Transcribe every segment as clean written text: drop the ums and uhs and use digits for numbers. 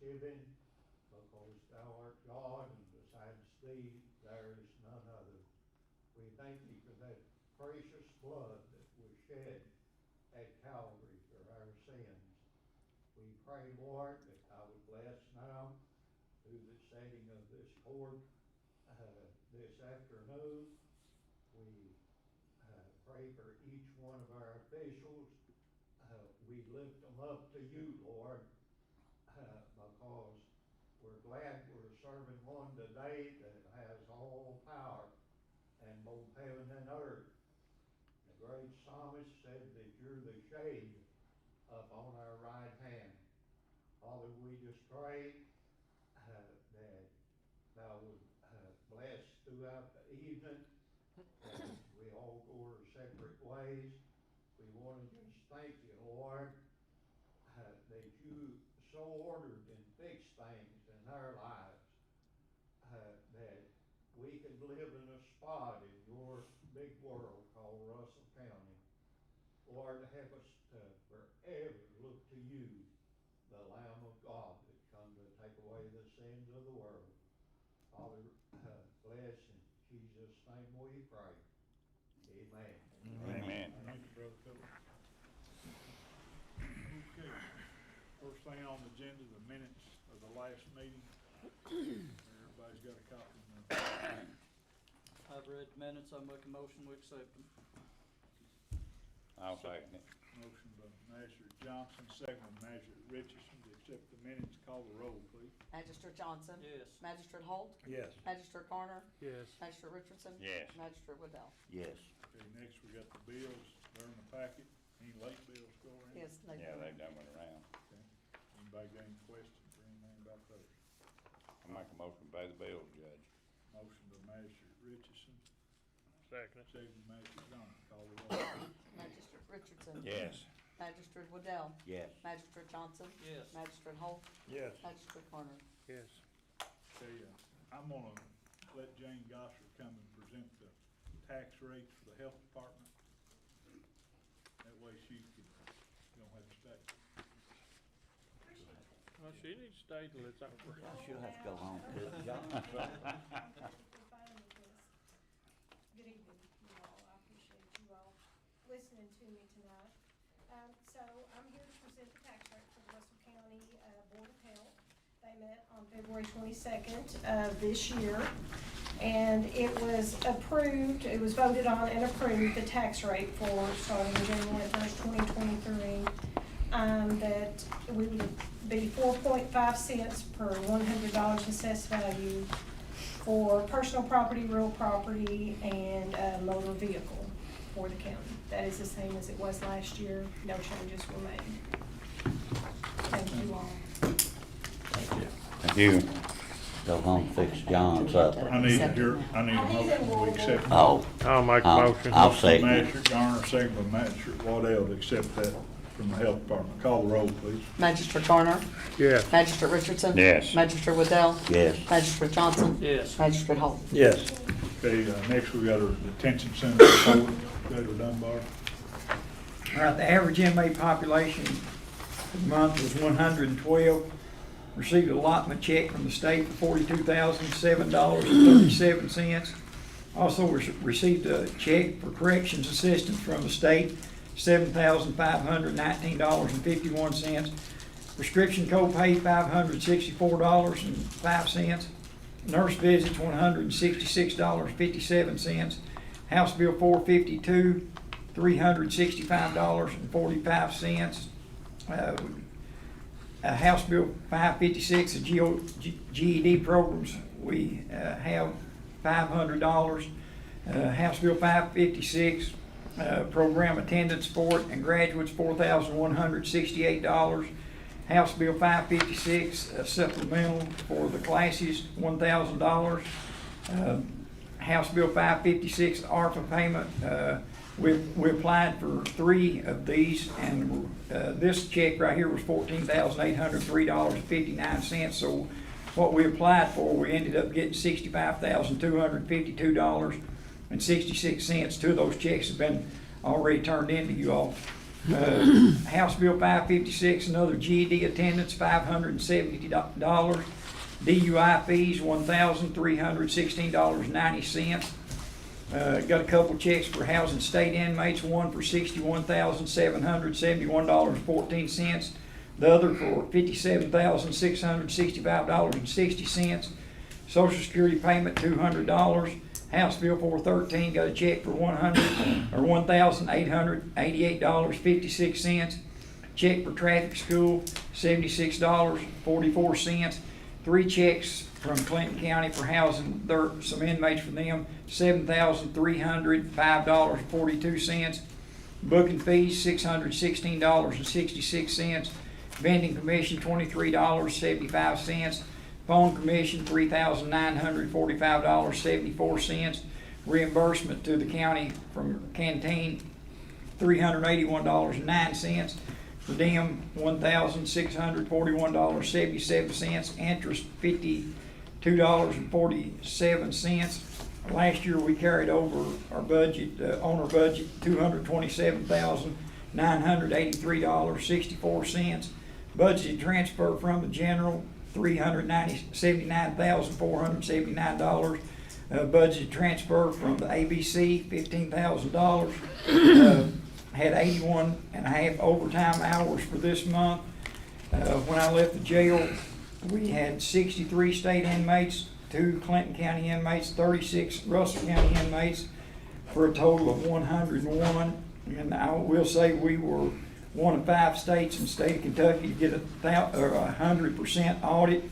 thanksgiving, because thou art God, and besides thee there is none other. We thank thee for that precious blood that was shed at Calvary for our sins. We pray, Lord, that thou would bless now through the setting of this court this afternoon. We pray for each one of our officials. We lift them up to you, Lord, because we're glad we're serving one today that has all power and both heaven and earth. The great psalmist said that you're the shade up on our right hand. Father, we just pray that thou would bless throughout the evening as we all go our separate ways. We want to just thank you, Lord, that you so ordered and fixed things in our lives that we could live in a spot in your big world called Russell County. Lord, help us to forever look to you, the Lamb of God that come to take away the sins of the world. Father, bless in Jesus' name we pray. Amen. Amen. Thank you, Brother Philip. Okay. First thing on the agenda, the minutes of the last meeting. Everybody's got a copy now. I've read the minutes, I make a motion, we accept them. I'll second it. Motion by Magistrate Johnson, second by Magistrate Richardson to accept the minutes. Call the roll, please. Magistrate Johnson? Yes. Magistrate Holt? Yes. Magistrate Garner? Yes. Magistrate Richardson? Yes. Magistrate Waddell? Yes. Okay, next we got the bills. They're in the packet. Any late bills go around? Yes, they Yeah, do. they done went around. Okay. Anybody got any questions or anything about those? I make a motion to pay the bills, Judge. Motion by Magistrate Richardson, Second. second by Magistrate Johnson. Call the roll. Magistrate Richardson? Yes. Magistrate Waddell? Yes. Magistrate Johnson? Yes. Magistrate Holt? Yes. Magistrate Garner? Yes. Okay, I'm gonna let Jane Gosser come and present the tax rates for the health department. That way she can, you don't have to stay. Well, she needs to stay till it's over. She'll have to go home too. John. Good evening, you all. I appreciate you all listening to me tonight. So I'm here to present the tax rate for the Russell County Board of Health. They met on February 22nd of this year, and it was approved, it was voted on and approved, the tax rate for starting January 1st, 2023, that we would be 4.5 cents per $100 assessed value for personal property, real property, and motor vehicle for the county. That is the same as it was last year. No changes were made. Thank you all. Thank you. Go home, fix John's up. I need a motion to accept. Oh. I'll make a motion. I'll second it. Magistrate Garner, second by Magistrate Waddell to accept that from the health department. Call the roll, please. Magistrate Garner? Yes. Magistrate Richardson? Yes. Magistrate Waddell? Yes. Magistrate Johnson? Yes. Magistrate Holt? Yes. Okay, next we got our detention center report. Go to Dunbar. All right, the average inmate population for the month was 112. Received a allotment check from the state for $42,007.37. Also received a check for corrections assistance from the state, $7,519.51. Prescription copay, $564.05. Nurse visits, $166.57. House Bill 452, $365.45. House Bill 556, the GED programs, we have $500. House Bill 556, program attendance support and graduates, $4,168. House Bill 556, supplemental for the classes, $1,000. House Bill 556, ARPA payment, we applied for 3 of these, and this check right here was $14,803.59. So what we applied for, we ended up getting $65,252.66. 2 of those checks have been already turned in to you all. House Bill 556, another GED attendance, $570. DUI fees, $1,316.90. Got a couple checks for housing state inmates, one for $61,771.14. The other for $57,665.60. Social Security payment, $200. House Bill 413, got a check for $1,888.56. Check for traffic school, $76.44. 3 checks from Clinton County for housing some inmates for them, $7,305.42. Booking fees, $616.66. Vending commission, $23.75. Phone commission, $3,945.74. Reimbursement to the county from canteen, $381.09. For them, $1,641.77. Interest, $52.47. Last year, we carried over our budget, on our budget, $227,983.64. Budget transfer from the general, $379,479. Budget transfer from the ABC, $15,000. Had 81 and a half overtime hours for this month. When I left the jail, we had 63 state inmates, 2 Clinton County inmates, 36 Russell County inmates, for a total of 101. And I will say we were one of 5 states in the state of Kentucky to get a 100% audit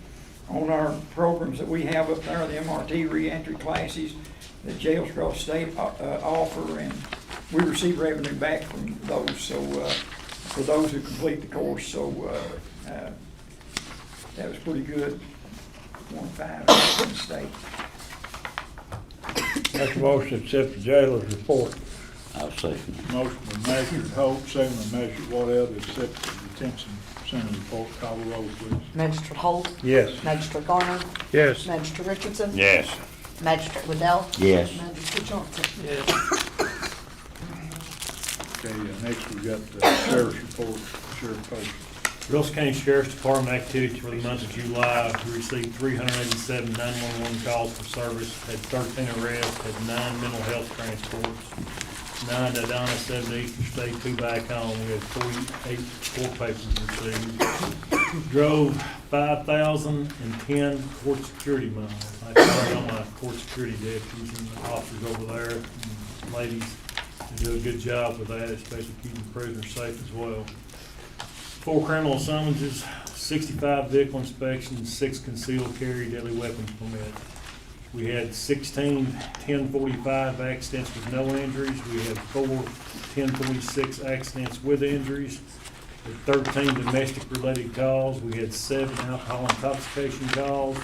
on our programs that we have up there, the MRT reentry classes that Jails Across State offer, and we receive revenue back from those. So for those who complete the course, so that was pretty good. 1 of 5 in the state. Make a motion to accept the jailer's report. I'll second it. Motion by Magistrate Holt, second by Magistrate Waddell to accept the detention center report. Call the roll, please. Magistrate Holt, Yes. Magistrate Garner, Yes. Magistrate Richardson. Yes. Magistrate Waddell. Yes. Magistrate Johnson. Yes. Okay, next we got the sheriff's report, Sheriff Post. Wilson County Sheriff's Department activity for the month of July, we received 387 911 calls for service, had 13 arrests, had 9 mental health transports, 9 to Adonis, 7 to Eastern State, 2 back home. We had 48 court papers received. Drove 5,010 court security miles. I started on my court security deputies and the officers over there, and ladies, they do a good job with that, especially keeping prisoners safe as well. 4 criminal summonses, 65 vehicle inspections, 6 concealed carry deadly weapons permits. We had 16 1045 accidents with no injuries. We had 4 1046 accidents with injuries. We had 13 domestic related calls. We had 7 alcohol intoxication calls,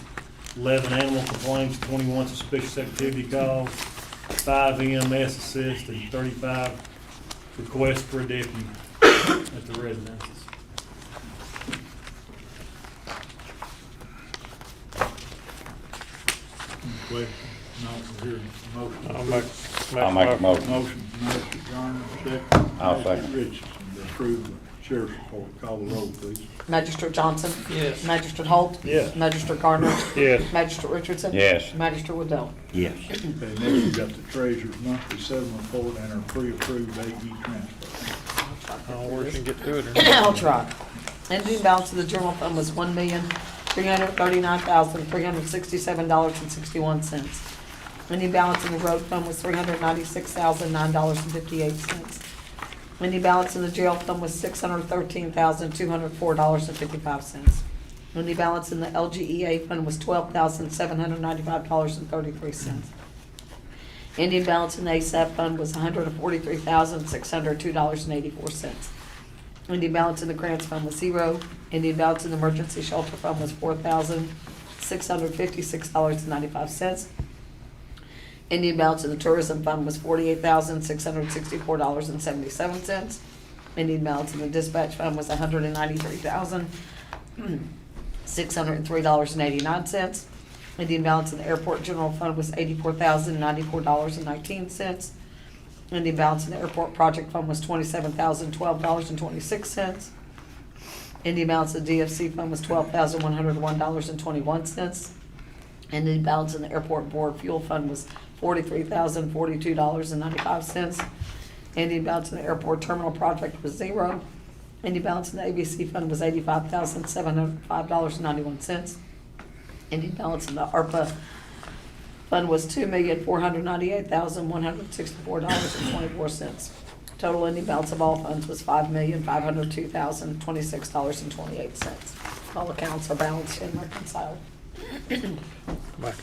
11 animal complaints, 21 suspicious activity calls, 5 EMS assists, and 35 requests for a deputy at the residences. Question? No, we're hearing a motion. I'll make a motion. Motion from Magistrate Garner, second. I'll Magistrate second. Richardson to approve the sheriff's report. Call the roll, please. Magistrate Johnson. Yes. Magistrate Holt. Yes. Magistrate Garner. Yes. Magistrate Richardson. Yes. Magistrate Waddell. Yes. Okay, next we got the treasurer's monthly settlement report and our pre-approved AE transfer. I'll work and get to it. I'll try. Ending balance of the general fund was $1,339,367.61. Ending balance in the road fund was $396,009.58. Ending balance in the jail fund was $613,204.55. Ending balance in the LGEA fund was $12,795.33. Ending balance in the ASAP fund was $143,602.84. Ending balance in the grants fund was 0. Ending balance in the emergency shelter fund was $4,656.95. Ending balance in the tourism fund was $48,664.77. Ending balance in the dispatch fund was $193,603.89. Ending balance in the airport general fund was $84,094.19. Ending balance in the airport project fund was $27,012.26. Ending balance in the DFC fund was $12,101.21. Ending balance in the airport board fuel fund was $43,042.95. Ending balance in the airport terminal project was $0. Ending balance in the ABC fund was $85,705.91. Ending balance in the ARPA fund was $2,498,164.24. Total ending balance of all funds was $5,502,026.28. All accounts are balanced and reconciled. Make a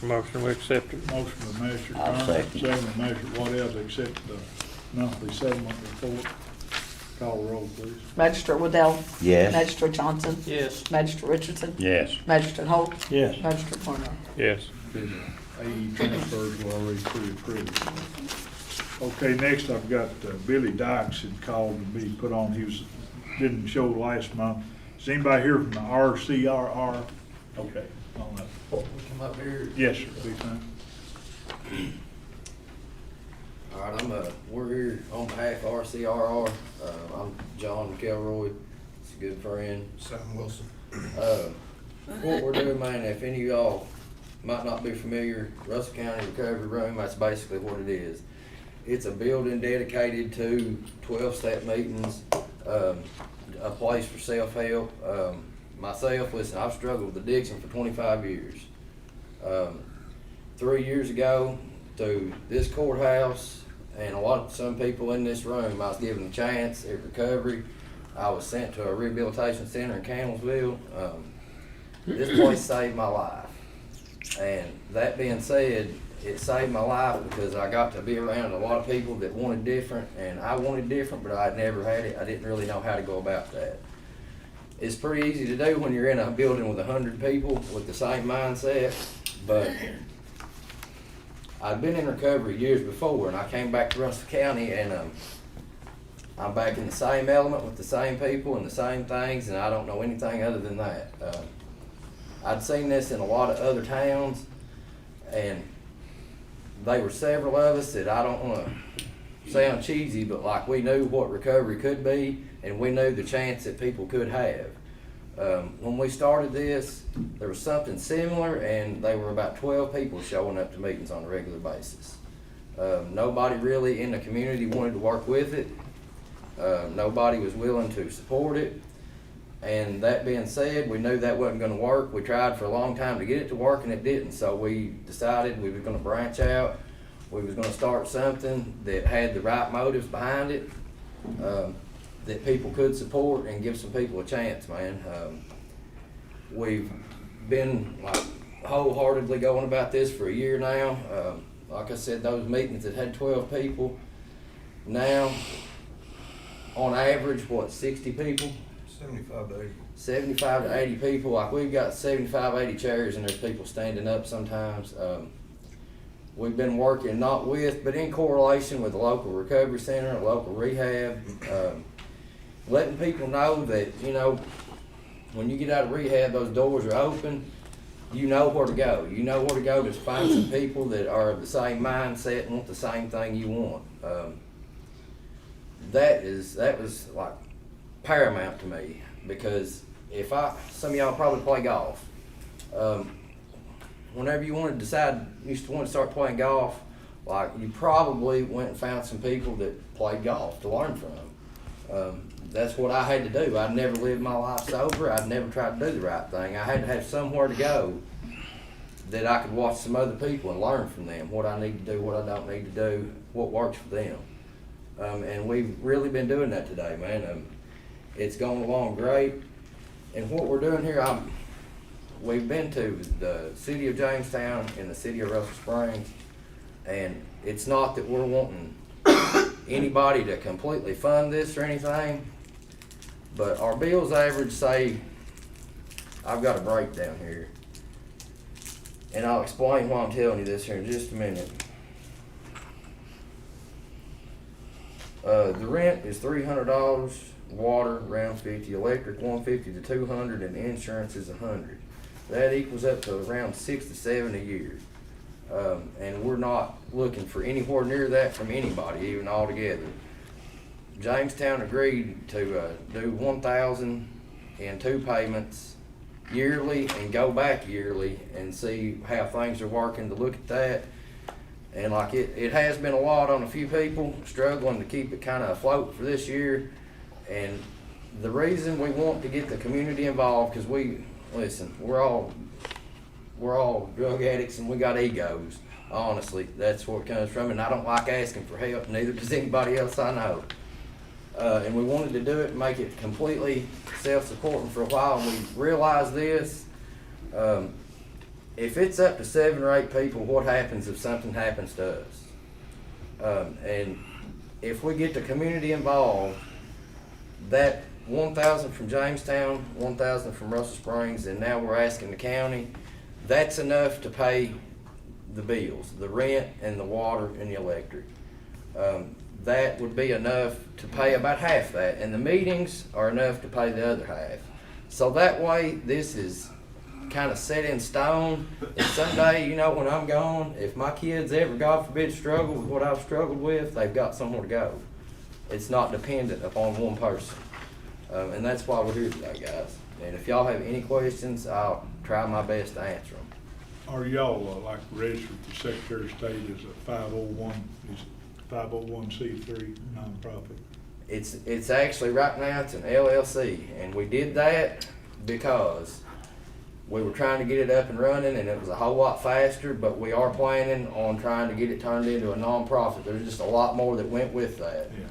motion, we accept it. Motion by Magistrate I'll Turner, second. second by Magistrate Waddell to accept the monthly settlement report. Call the roll, please. Magistrate Waddell? Yes. Magistrate Johnson? Yes. Magistrate Richardson? Yes. Magistrate Holt? Yes. Magistrate Cornell? Yes. The AE transfers were already pre-approved. Okay, next I've got Billy Dykes had called to be put on, didn't show last month. Is anybody here from the RCRR? Okay, on that. Come up here. Yes, sir, big time. All right, we're here on behalf of RCRR. I'm John McElroy, it's a good friend. Sam Wilson. What we're doing, man, if any of y'all might not be familiar, Russell County Recovery Room, that's basically what it is. It's a building dedicated to 12-step meetings, a place for self-help. Myself, listen, I've struggled with addiction for 25 years. 3 years ago, through this courthouse and some people in this room, I was given a chance at recovery. I was sent to a rehabilitation center in Candlesville. This place saved my life. And that being said, it saved my life because I got to be around a lot of people that wanted different, and I wanted different, but I'd never had it. I didn't really know how to go about that. It's pretty easy to do when you're in a building with 100 people with the same mindset, but I'd been in recovery years before, and I came back to Russell County, and I'm back in the same element with the same people and the same things, and I don't know anything other than that. I'd seen this in a lot of other towns, and they were several of us that I don't want to sound cheesy, but like we knew what recovery could be, and we knew the chance that people could have. When we started this, there was something similar, and there were about 12 people showing up to meetings on a regular basis. Nobody really in the community wanted to work with it. Nobody was willing to support it. And that being said, we knew that wasn't going to work. We tried for a long time to get it to work, and it didn't. So we decided we were going to branch out. We was going to start something that had the right motives behind it, that people could support and give some people a chance, man. We've been like wholeheartedly going about this for a year now. Like I said, those meetings that had 12 people, now on average, 60 people? 75 to 80. 75 to 80 people. Like we've got 75, 80 chairs, and there's people standing up sometimes. We've been working not with, but in correlation with the local recovery center, a local rehab, letting people know that, you know, when you get out of rehab, those doors are open. You know where to go. You know where to go to find some people that are of the same mindset and want the same thing you want. That was like paramount to me, because some of y'all probably play golf. Whenever you used to want to start playing golf, like you probably went and found some people that played golf to learn from. That's what I had to do. I'd never lived my life sober. I'd never tried to do the right thing. I had to have somewhere to go that I could watch some other people and learn from them, what I need to do, what I don't need to do, what works for them. And we've really been doing that today, man. It's going along great. And what we're doing here, we've been to the city of Jamestown and the city of Russell Springs, and it's not that we're wanting anybody to completely fund this or anything, but our bills average, say, I've got a breakdown here, and I'll explain why I'm telling you this here in just a minute. The rent is $300, water around $50, electric $150 to $200, and insurance is $100. That equals up to around $6 to $7 a year. And we're we're not looking for anywhere near that from anybody, even altogether. Jamestown agreed to do 1,000 in 2 payments yearly and go back yearly and see how things are working, to look at that. And like it has been a lot on a few people, struggling to keep it kind of afloat for this year. And the reason we want to get the community involved, because we're all drug addicts and we got egos. Honestly, that's where it comes from. And I don't like asking for help, neither does anybody else I know. And we wanted to do it and make it completely self-supporting for a while, and we realized this. If it's up to 7 or 8 people, what happens if something happens to us? And if we get the community involved, that 1,000 from Jamestown, 1,000 from Russell Springs, and now we're asking the county, that's enough to pay the bills, the rent and the water and the electric. That would be enough to pay about half that, and the meetings are enough to pay the other half. So that way, this is kind of set in stone. And someday, when I'm gone, if my kids ever, God forbid, struggle with what I've struggled with, they've got somewhere to go. It's not dependent upon one person. And that's why we're here today, guys. And if y'all have any questions, I'll try my best to answer them. Are y'all like registered with the Secretary of State as a 501c3 nonprofit? It's actually right now it's an LLC, and we did that because we were trying to get it up and running, and it was a whole lot faster. But we are planning on trying to get it turned into a nonprofit. There's just a lot more that went with that. Yeah.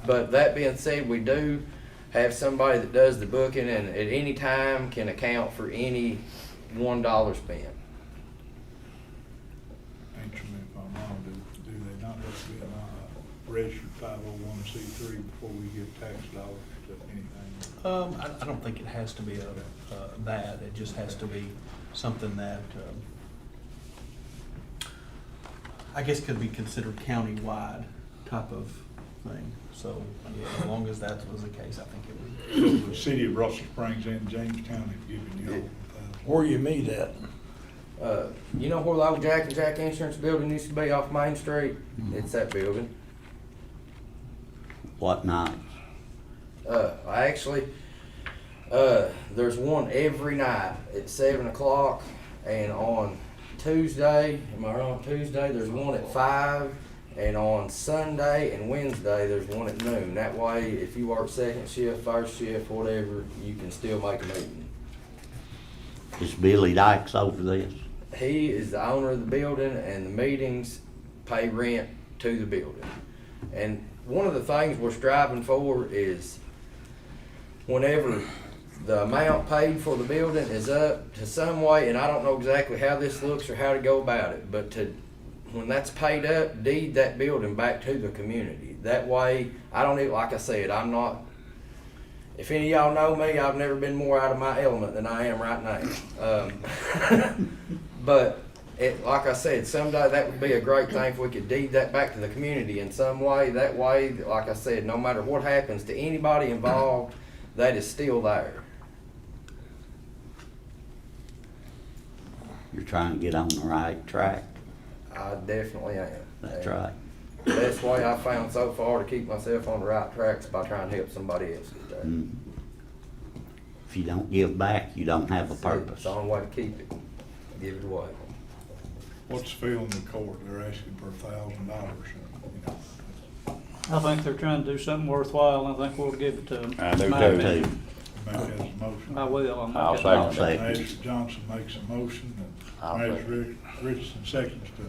But that being said, we do have somebody that does the booking, and at any time can account for any $1 spent. Answer me if I'm wrong, do they not have to be a registered 501c3 before we give tax dollars to anything? I don't think it has to be that. It just has to be something that I guess could be considered county-wide type of thing. So, yeah, as long as that was the case, I think it would. So the city of Russell Springs and Jamestown have given you all. Where you meet at? You know where the old Jack and Jack Insurance building used to be off Main Street? It's that building. What night? There's one every night at 7 o'clock, and on Tuesday, am I wrong? Tuesday, there's one at 5, and on Sunday and Wednesday, there's one at noon. That way, if you work second shift, first shift, whatever, you can still make a meeting. Is Billy Dykes over this? He is the owner of the building, and the meetings pay rent to the building. And one of the things we're striving for is whenever the amount paid for the building is up to some way, and I don't know exactly how this looks or how to go about it, but when that's paid up, deed that building back to the community. That way, I don't even, like I said, I'm not, if any of y'all know me, I've never been more out of my element than I am right now. But like I said, someday that would be a great thing if we could deed that back to the community in some way. That way, like I said, no matter what happens to anybody involved, that is still there. You're trying to get on the right track. I definitely am. That's And right. the best way I've found so far to keep myself on the right track is by trying to help somebody else get there. Mm. If you don't give back, you don't have a purpose. It's the only way to keep it. Give it away. What's the feel in the court? They're asking for $1,000. I think they're trying to do something worthwhile, and I think we'll give it to them. I do My too. opinion. Make that as a motion. I will. I'll make I'll that second motion. Manager Johnson makes a motion, I'll and second. Manager Richardson seconds to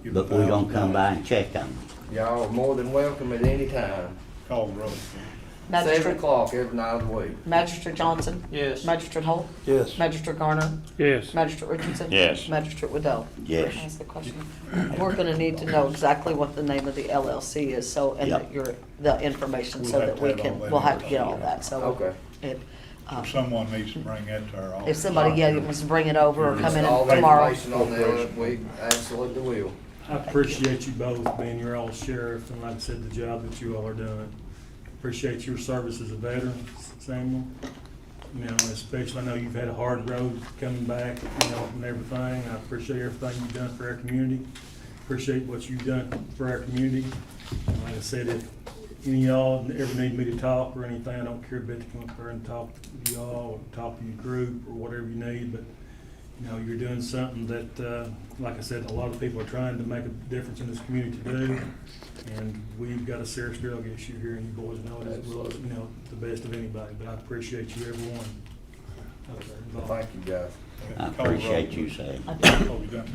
give But we're gonna come $1,000. by and check on them. Y'all are more than welcome at any time. Call the roll. 7 Magistrate, o'clock every night of the week. Magistrate Johnson, Yes. Magistrate Holt, Yes. Magistrate Garner, Yes. Magistrate Richardson. Yes. Magistrate Waddell. Yes. Ask the question. We're gonna need to know exactly what the name of the LLC is, so, and Yep. the information, so We'll have that to we have all can, that we'll have to get information. all that, so. Okay. If someone needs to bring that to our office. If somebody, yeah, wants to bring it over or come in All the tomorrow. information on there, we absolutely will. I appreciate you both being your all sheriff, and like I said, the job that you all are doing. Appreciate your service as a veteran, Samuel. you know, especially, I know you've had a hard road coming back, you know, and everything. I appreciate everything you've done for our community. Appreciate what you've done for our community. And like I said, if any of y'all ever need me to talk or anything, I don't care a bit to come up there and talk to y'all or talk to your group or whatever you need, but you know, you're doing something that, like I said, a lot of people are trying to make a difference in this community to do. And we've got a serious drug issue here, and you boys know it as well as, you know, the best of anybody, but I appreciate you, everyone. Thank you, guys. I appreciate you saying. I do. Oh, we done?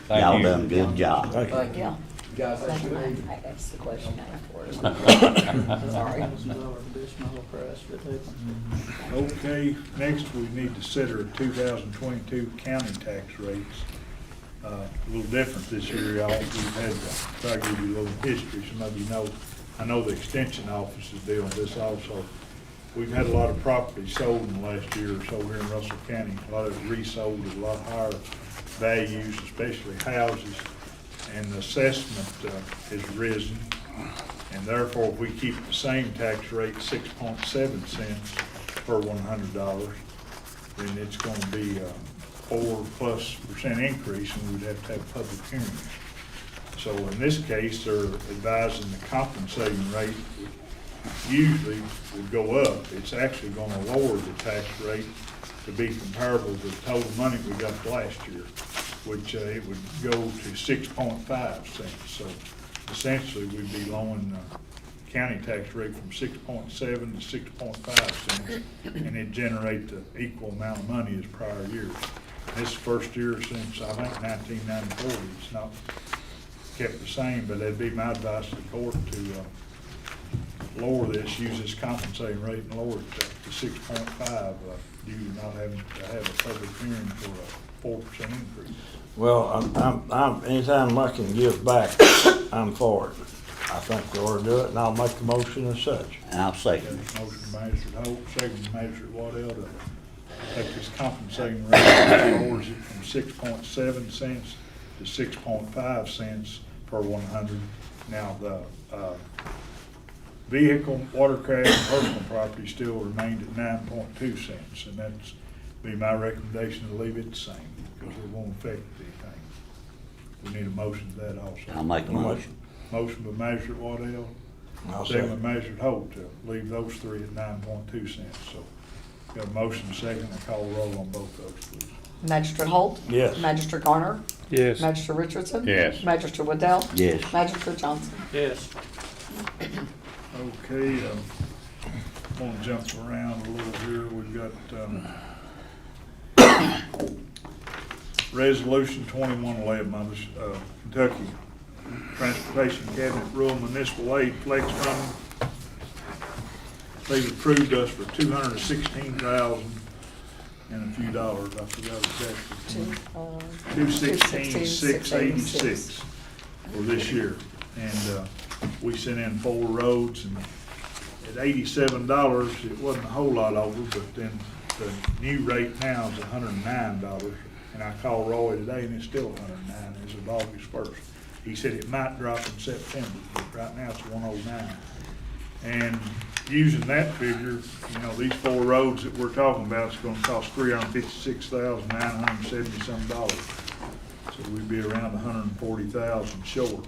Y'all done a good job. Thank you. Yeah. You guys have a Thank you. good evening. I asked the question afterwards. Sorry. Additional request for people. Okay, next we need to set our 2022 county tax rates. A little different this year, y'all. We've had, try to give you a little history, some of you know. I know the extension office is dealing with this also. We've had a lot of property sold in the last year or so here in Russell County. A lot of it resold at a lot higher values, especially houses. And the assessment has risen. And therefore, if we keep the same tax rate, 6.7 cents per $100, then it's going to be a 4+% increase, and we'd have to have public hearings. So in this case, they're advising the compensating rate usually would go up. It's actually going to lower the tax rate to be comparable to the total money we got last year, which it would go to 6.5 cents. So essentially, we'd be lowering the county tax rate from 6.7 to 6.5 cents, and it generate the equal amount of money as prior years. This is the first year since, I think, 1994, it's not kept the same, but that'd be my advice to the court to lower this, use this compensating rate and lower it to 6.5 due to not having to have a public hearing for a 4% increase. Well, I'm, anytime I can give back, I'm for it. I think we ought to do it, and I'll make the motion as such. And I'll second it. Motion by Magistrate Holt, second by Magistrate Waddell to take this compensating rate and lowers it from 6.7 cents to 6.5 cents per 100. Now, the vehicle, watercraft, and personal property still remained at 9.2 cents, and that's be my recommendation to leave it the same, because it won't affect anything. We need a motion to that also. I'll make a motion. Motion by Magistrate Waddell, I'll second second. by Magistrate Holt to leave those three at 9.2 cents. So, got a motion second, I call the roll on both those, please. Magistrate Holt? Yes. Magistrate Garner? Yes. Magistrate Richardson? Yes. Magistrate Waddell? Yes. Magistrate Johnson? Yes. Okay, I'm gonna jump around a little here. We've got, Resolution 2111, Kentucky Transportation Cabinet Rural Municipal Aid Flex Fund. They've approved us for $216,000 and a few dollars. I forgot exactly. $216,686 for this year. And we sent in 4 roads, and at $87, it wasn't a whole lot over, but then the new rate now is $109. And I called Roy today, and it's still $109 as of August 1st. He said it might drop in September, but right now it's $109. And using that figure, you know, these 4 roads that we're talking about, it's gonna cost $356,970 some dollars. So we'd be around $140,000 short.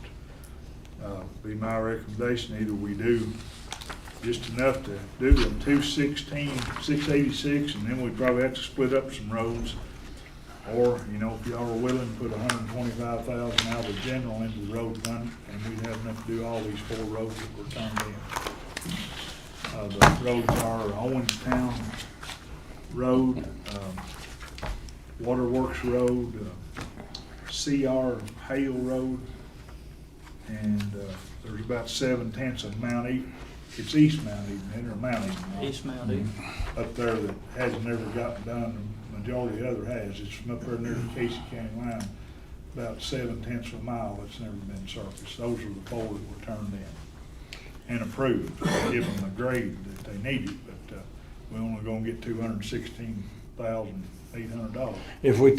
Be my recommendation, either we do just enough to do them 216, 686, and then we probably have to split up some roads. Or, you know, if y'all are willing to put $125,000 out of the general into the road fund, and we'd have enough to do all these 4 roads that were turned in. The roads are Owenstown Road, Waterworks Road, CR Hale Road, and there's about 7/10 of Mount Eden. It's East Mount Eden, or Mount Eden. East Mount Eden. Up there that hasn't ever gotten done. The majority of the other has. It's from up there near the Casey County line, about 7/10 of a mile that's never been surfaced. Those are the 4 that were turned in and approved. Give them the grade that they needed, but we're only gonna get $216,800. If we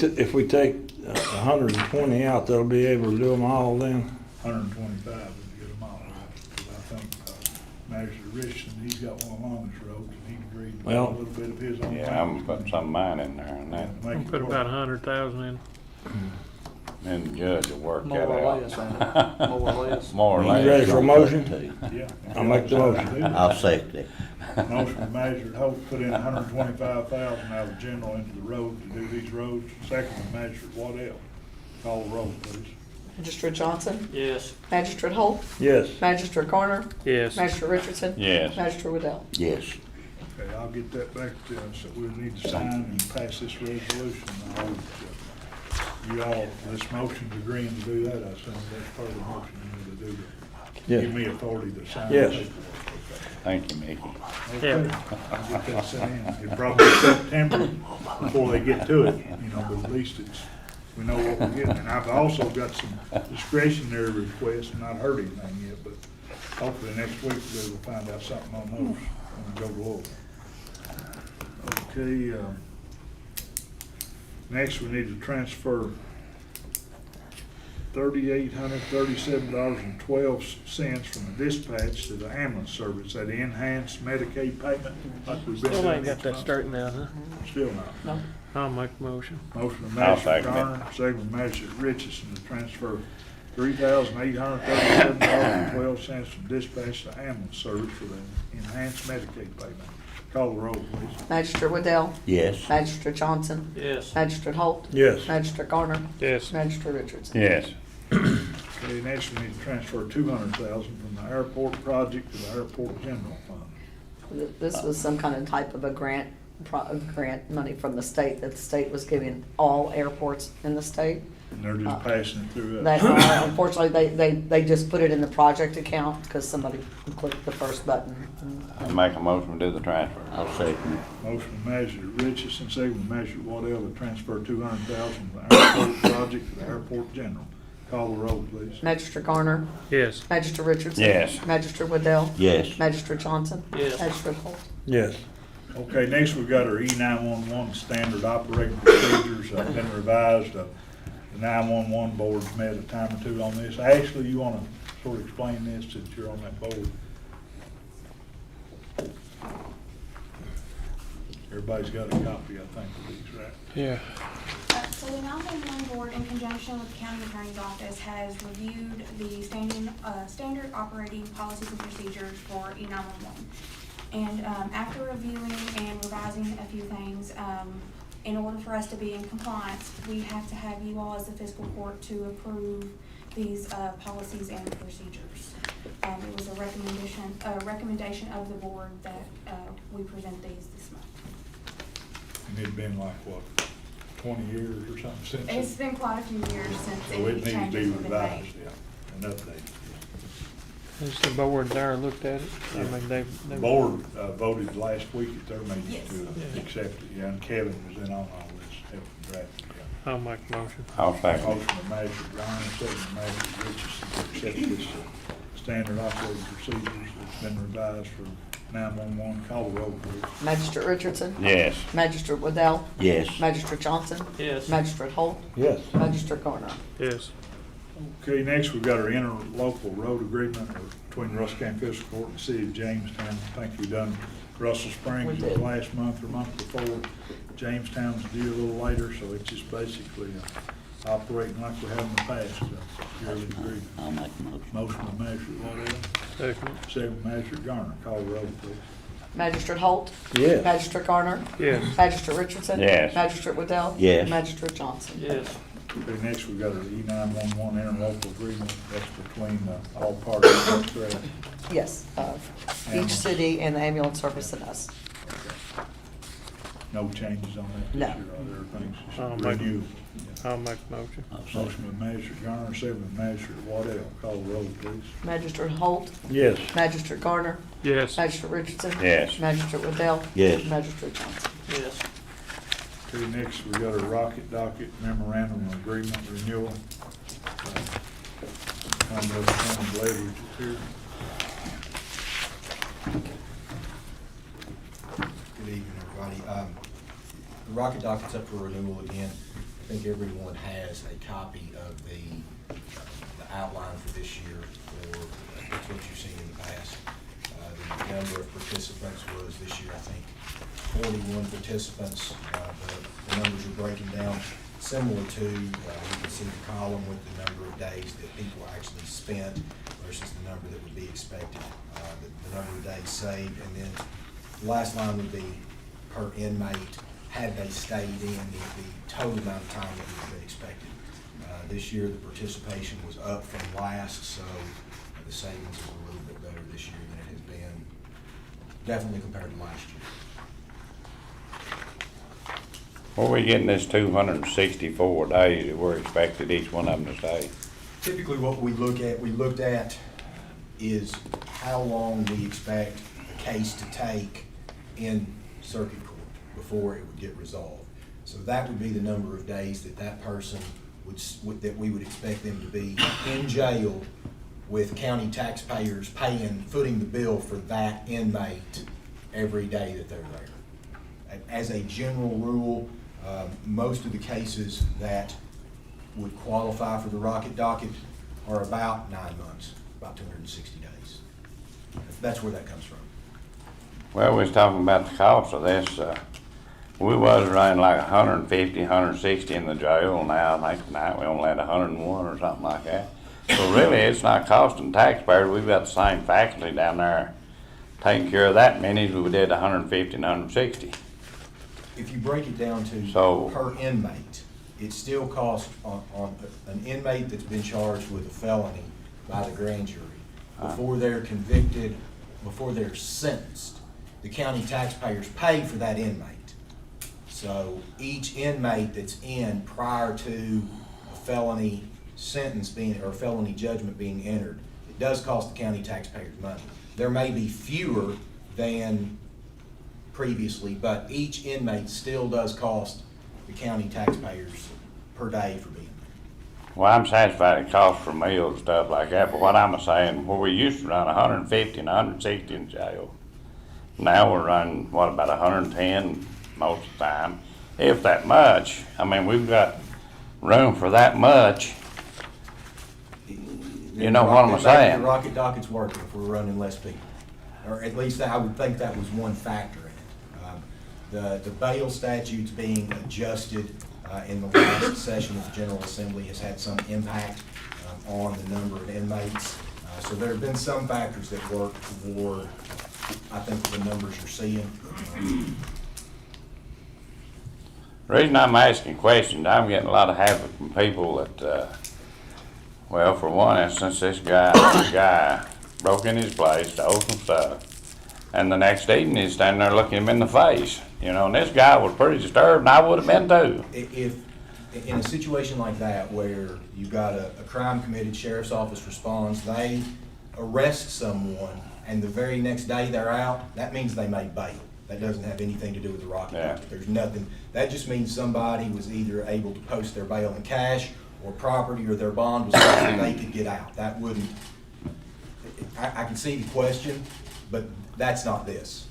take 120 out, they'll be able to do them all then? 125 would get them all. I think Magistrate Richardson, he's got one along this road, and he agreed Well- a little bit of his own. Yeah, I'm putting some of mine in there and that, Make I'm it put about work. 100,000 in. then the judge will work More that or out. less, ain't it? More or less. More or You less. ready for a motion? Yeah. I'll make the motion. I'll second it. Motion by Magistrate Holt, put in $125,000 out of the general into the road to do these roads. Second by Magistrate Waddell. Call the roll, please. Magistrate Johnson? Yes. Magistrate Holt? Yes. Magistrate Garner? Yes. Magistrate Richardson? Yes. Magistrate Waddell? Yes. Okay, I'll get that back to, so we need to sign and pass this resolution. You all, this motion's agreeing to do that, I assume that's part of the motion, you need to do that. Yes. Give me authority to sign. Yes. the paperwork. Thank you, Mickey. Okay. Yeah. I'll get that sent in. It'll probably be September before they get to it, but at least we know what we're getting. And I've also got some discretionary requests, not heard anything yet, but hopefully next week we'll find out something on those when we go to Louisville. Okay, next we need to transfer $3,837.12 from the dispatch to the ambulance service, that enhanced Medicaid payment, like we've been doing. Still ain't got each that month. straightened out, huh? Still not. No. I'll make the motion. Motion by I'll Magistrate second it. Garner, second by Magistrate Richardson to transfer $3,837.12 from dispatch to ambulance service for the enhanced Medicaid payment. Call the roll, please. Magistrate Waddell? Yes. Magistrate Johnson? Yes. Magistrate Holt? Yes. Magistrate Garner? Yes. Magistrate Richardson? Yes. Okay, next we need to transfer $200,000 from the airport project to the airport general fund. This was some kind of type of a grant money from the state that the state was giving all airports in the state. And they're just passing it through us. That, unfortunately, they just put it in the project account because somebody clicked the first button. I make a motion to do the transfer. I'll second it. Motion by Magistrate Richardson, second by Magistrate Waddell to transfer $200,000 from the airport project to the airport general. Call the roll, please. Magistrate Garner? Yes. Magistrate Richardson? Yes. Magistrate Waddell? Yes. Magistrate Johnson? Yes. Magistrate Holt? Yes. Okay, next we've got our E911 standard operating procedures, been revised. The 911 board's met a time or two on this. Ashley, you want to sort of explain this since you're on that board? Everybody's got a copy, I think, of these, right? Yeah. So the 911 board, in conjunction with the county attorney's office, has reviewed the standard operating policies and procedures for E911. And after reviewing and revising a few things, in order for us to be in compliance, we have to have you all as the fiscal court to approve these policies and procedures. It was a recommendation of the board that we present these this month. And it'd been like, what, 20 years or something since? It's been quite a few years since So any it needs to be changes have been revised, made. yeah, and updated. Has the board there looked at it? I mean, they. The board voted last week at their meeting Yes. to accept it, yeah, and Kevin was in on all this, helping draft it. yeah. I'll make the motion. I'll second it. Motion by Magistrate Garner, second by Magistrate Richardson to accept this standard operating procedures that's been revised for 911. Call the roll, please. Magistrate Richardson? Yes. Magistrate Waddell? Yes. Magistrate Johnson? Yes. Magistrate Holt? Yes. Magistrate Garner? Yes. Okay, next we've got our interlocal road agreement between Russell County Fiscal Court and the City of Jamestown. I think we've done Russell We Springs did. last month or month before. Jamestown's due a little later, so it's just basically operating like we have in the past. Yearly agreement. I'll make the motion. Motion by Magistrate Waddell, Second. second by Magistrate Garner. Call the roll, please. Magistrate Holt? Yes. Magistrate Garner? Yes. Magistrate Richardson? Yes. Magistrate Waddell? Yes. Magistrate Johnson? Yes. Okay, next we've got our E911 interlocal agreement. That's between all parties. That's correct. Yes, each Ambulance. city and the ambulance service and us. No changes on that No. this year, are there? Things I'll just make- renew. I'll make the motion. I'll second. Motion by Magistrate Garner, second by Magistrate Waddell. Call the roll, please. Magistrate Holt? Yes. Magistrate Garner? Yes. Magistrate Richardson? Yes. Magistrate Waddell? Yes. Magistrate Johnson? Yes. Okay, next we got our Rocket Docket Memorandum of Agreement Renewal. Commonwealth County Leverage is here. Good evening, everybody. The Rocket Docket's up for renewal again. I think everyone has a copy of the outline for this year, or that's what you've seen in the past. The number of participants was this year, I think, 41 participants. The numbers are breaking down similar to, you can see the column with the number of days that people actually spent versus the number that would be expected, the number of days saved. And then the last line would be per inmate, had they stayed in, the total amount of time that would have been expected. This year, the participation was up from last, so the savings is a little bit better this year than it has been, definitely compared to last year. Where we getting this 264 days that we're expected each one of them to stay? Typically, what we looked at is how long we expect a case to take in circuit court before it would get resolved. So that would be the number of days that that person that we would expect them to be in jail with county taxpayers footing the bill for that inmate every day that they're there. As a general rule, most of the cases that would qualify for the rocket docket are about 9 months, about 260 days. That's where that comes from. Well, we was talking about the cost of this. We was running like 150, 160 in the jail. Now, I think tonight we only had 101 or something like that. So really, it's not costing taxpayers. We've got the same faculty down there taking care of that many as we did 150 and 160. If you break it down to per inmate, it still costs on an inmate that's been charged with a felony by the grand jury, before they're convicted, before they're sentenced, the county taxpayers pay for that inmate. So each inmate that's in prior to a felony sentence or felony judgment being entered, it does cost the county taxpayers money. There may be fewer than previously, but each inmate still does cost the county taxpayers per day for being there. Well, I'm satisfied it costs for meals and stuff like that, but what I'm saying, where we used to run 150 and 160 in jail, now we're running, what, about 110 most of the time, if that much. I mean, we've got room for that much. You know what I'm saying? The rocket docket's working if we're running less people, or at least I would think that was one factor in it. The bail statute's being adjusted in the last session of the General Assembly has had some impact on the number of inmates. So there have been some factors that work toward, I think, the numbers you're seeing. The reason I'm asking questions, I'm getting a lot of havoc from people that, well, for one instance, this guy broke in his place, stole some stuff, and the next evening he's standing there looking him in the face. You know, and this guy was pretty disturbed, and I would have been too. If in a situation like that where you've got a crime committed, sheriff's office responds, they arrest someone, and the very next day they're out, that means they made bail. That doesn't have anything to do with the rocket docket. There's nothing. That just means somebody was either able to post their bail in cash or property, or their bond was such that they could get out. That wouldn't, I can see the question, but that's not this.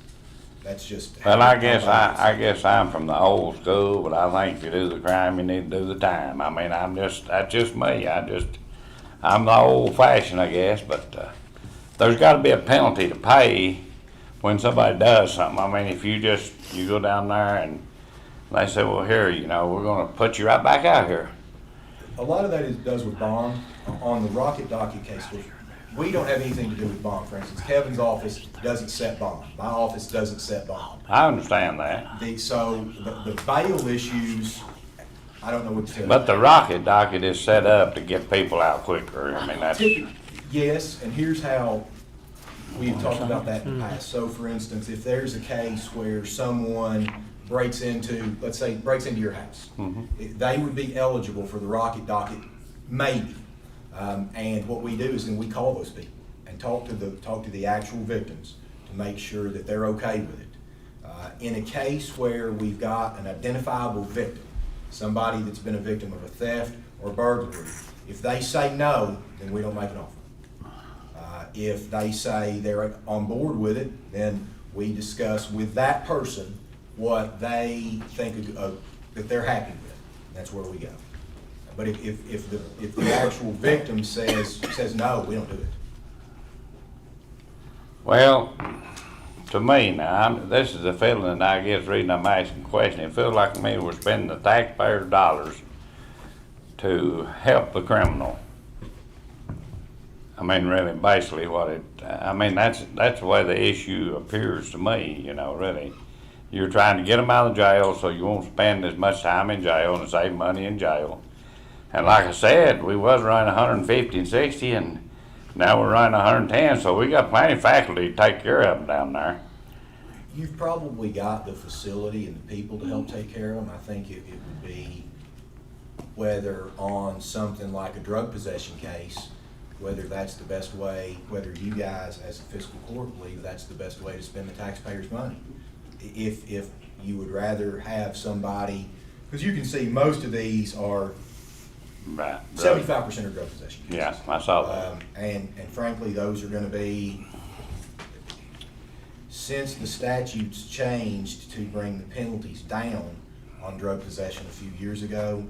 That's just. Well, I guess I'm from the old school, but I think if you do the crime, you need to do the time. I mean, that's just me. I'm the old fashioned, I guess, but there's got to be a penalty to pay when somebody does something. I mean, if you go down there and they say, well, here, you know, we're going to put you right back out here. A lot of that does with bond. On the rocket docket case, we don't have anything to do with bond. For instance, Kevin's office doesn't set bond. My office doesn't set bond. I understand that. So the bail issues, I don't know what to tell you. But the rocket docket is set up to get people out quicker. I mean, that's. Yes, and here's how we've talked about that in the past. So for instance, if there's a case where someone breaks into your house, they would be eligible for the rocket docket, maybe. And what we do is then we call those people and talk to the actual victims to make sure that they're okay with it. In a case where we've got an identifiable victim, somebody that's been a victim of a theft or burglary, if they say no, then we don't make an offer. If they say they're on board with it, then we discuss with that person what they think that they're happy with. That's where we go. But if the actual victim says no, we don't do it. Well, to me now, this is the feeling that I get reading I'm asking questions. It feels like to me we're spending the taxpayers' dollars to help the criminal. I mean, really, basically that's the way the issue appears to me, really. You're trying to get them out of jail so you won't spend as much time in jail and save money in jail. And like I said, we was running 150 and 60, and now we're running 110, so we got plenty of faculty to take care of them down there. You've probably got the facility and the people to help take care of them. I think it would be, whether on something like a drug possession case, whether that's the best way, whether you guys as a fiscal court believe that's the best way to spend the taxpayers' money. If you would rather have somebody, because you can see most of these are Right. 75% are drug possession cases. Yeah, I saw that. And frankly, those are gonna be, since the statutes changed to bring the penalties down on drug possession a few years ago,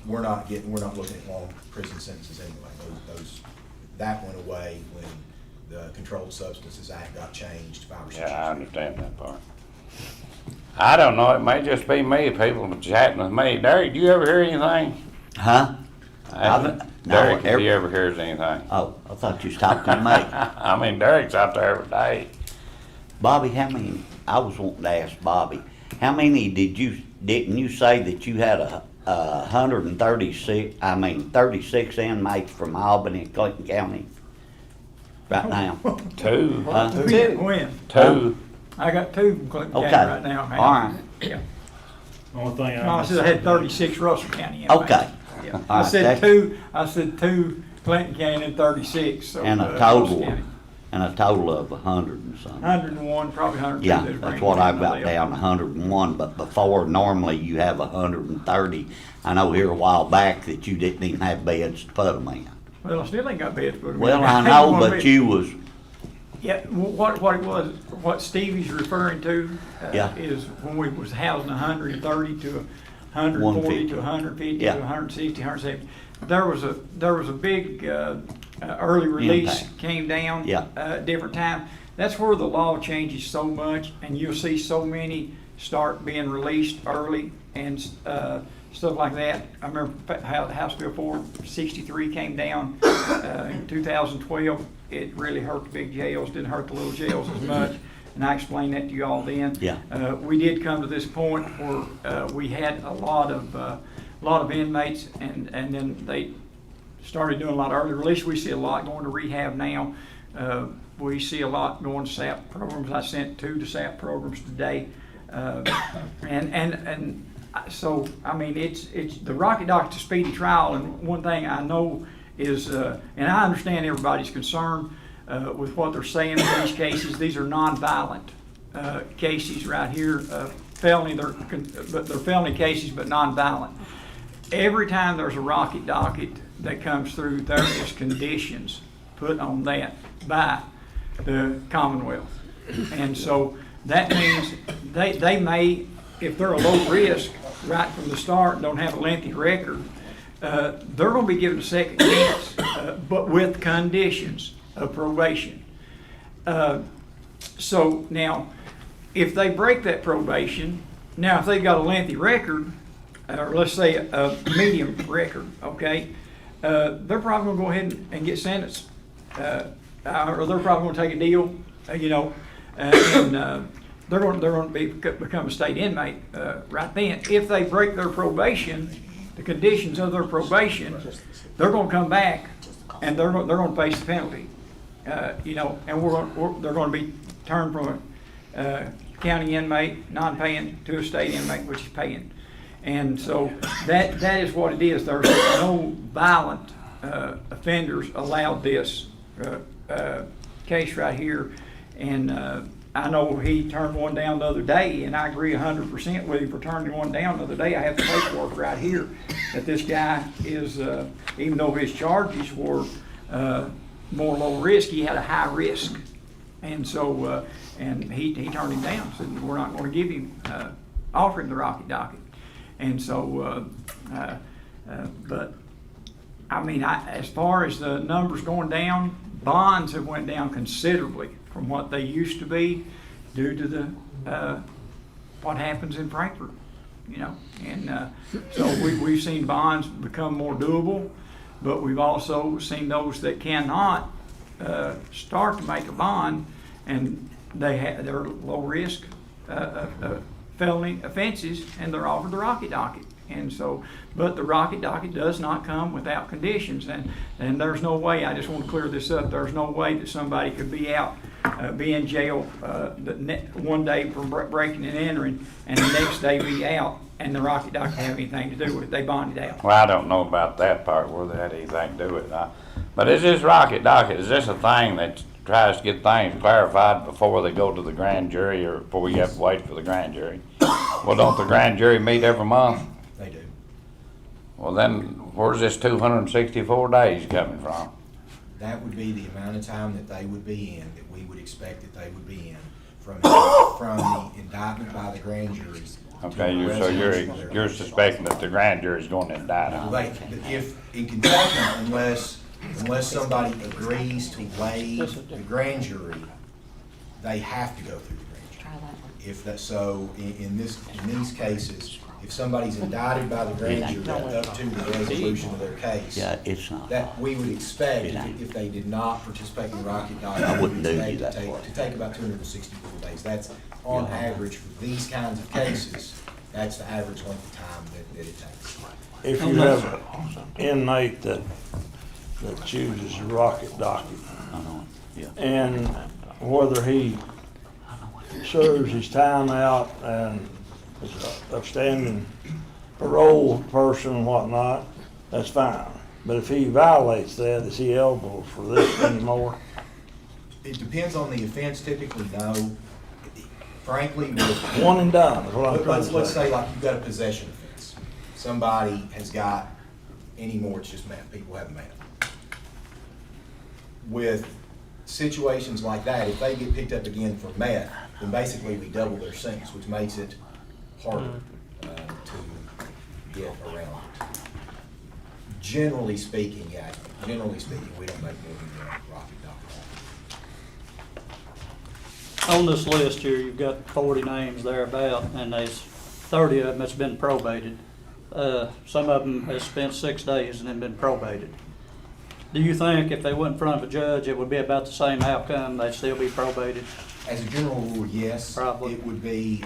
we're not looking at long prison sentences anyway. That went away when the Controlled Substances Act got changed 5 or 6 years ago. Yeah, I understand that part. I don't know, it may just be me, people chatting with me. Derek, do you ever hear anything? Huh? Derek, if he ever hears anything. Oh, I thought you was talking to me. I mean, Derek's out there every day. Bobby, how many, I was wanting to ask Bobby, how many didn't you say that you had 36 inmates from Albany and Clayton County right now? Two. Huh? When? Two. I got 2 from Clinton County Okay. right now. All right. Yeah. Only thing No, I said I had 36 Russell County inmates. Okay. Yeah. All I right, said that- two Clinton County and 36. So, And a Russell total, County. of 100 and something. 101, probably 102. Yeah, that'd that's bring what it I've down got to down, 101, but before, normally you have 130. I know here a while back that you didn't even have beds to put them in. Well, I still ain't got beds to put them in. Well, I know, but you was, Yeah, what Stevie's referring to Yeah. is when we was housing 130 to 140 to 150 Yeah. to 160, 170. There was a big early release Impact. came down Yeah. different time. That's where the law changes so much, and you'll see so many start being released early and stuff like that. I remember House Bill 463 came down in 2012. It really hurt the big jails, didn't hurt the little jails as much, and I explained that to you all then. Yeah. We did come to this point where we had a lot of inmates, and then they started doing a lot of early release. We see a lot going to rehab now. We see a lot going to SAP programs. I sent 2 to SAP programs today, and so I mean it's the Rocket Dock's a speedy trial. And one thing I know is, and I understand everybody's concern with what they're saying in these cases. These are non-violent cases right here. Felony, they're felony cases, but non-violent. Every time there's a rocket docket that comes through, there is conditions put on that by the Commonwealth. And so that means they may, if they're a low risk right from the start, don't have a lengthy record, they're going to be given a second chance, but with conditions of probation. So now, if they break that probation, now if they've got a lengthy record, or let's say a medium record, okay, they're probably going to go ahead and get sentenced, or they're probably going to take a deal, and they're going to become a state inmate right then. If they break their probation, the conditions of their probation, they're going to come back and they're going to face the penalty, and they're going to be turned from a county inmate, non-paying, to a state inmate, which is paying. And so that is what it is. There's no violent offenders allowed this case right here. And I know he turned one down the other day, and I agree 100% with him for turning one down the other day. I have the paperwork right here that this guy is, even though his charges were more low risk, he had a high risk. And so, and he turned him down, said we're not going to give him, offer him the rocket docket. And so, but I mean, as far as the numbers going down, bonds have went down considerably from what they used to be due to the, what happens in Frankfurt, you know. And so we've seen bonds become more doable, but we've also seen those that cannot start to make a bond, and they're low risk felony offenses, and they're offered the rocket docket. And so, but the rocket docket does not come without conditions, and there's no way, I just want to clear this up, there's no way that somebody could be out, be in jail one day for breaking and entering, and the next day be out, and the rocket docket have anything to do with it. They bonded out. Well, I don't know about that part, where they had anything to do with it. But is this rocket docket, is this a thing that tries to get things clarified before they go to the grand jury, or before you have to wait for the grand jury? Well, don't the grand jury meet every month? They do. Well, then, where's this 264 days coming from? That would be the amount of time that they would be in, that we would expect that they would be in from the indictment by the grand jury. Okay, to the so resolution of their you're case. suspecting that the grand jury's going to indict Well, them? if, in Kentucky, unless somebody agrees to waive the grand jury, they have to go through the grand jury. Try that one. If that, so in these cases, if somebody's indicted by the grand jury up to the resolution of their case, Yeah, it's not. that we would expect, if they did not participate in the rocket docket, I we would wouldn't do you expect that to take about 264 days. That's on average for these kinds of cases, that's the average length of time that it takes. If you have an inmate that chooses a rocket docket, Yeah. and whether he serves his time out and is an upstanding parole person and whatnot, that's fine. But if he violates that, is he eligible for this anymore? It depends on the offense, typically no. Frankly, with One and done is what I'm trying to let's say. say like you've got a possession offense. Somebody has got, anymore it's just meth, people have meth. With situations like that, if they get picked up again for meth, then basically we double their sentence, which makes it harder to get around it. Generally speaking, we don't make more than the rocket docket. On this list here, you've got 40 names thereabout, and there's 30 of them that's been probated. Some of them has spent 6 days and then been probated. Do you think if they went in front of a judge, it would be about the same outcome, they'd still be probated? As a general rule, yes. Probably. It would be,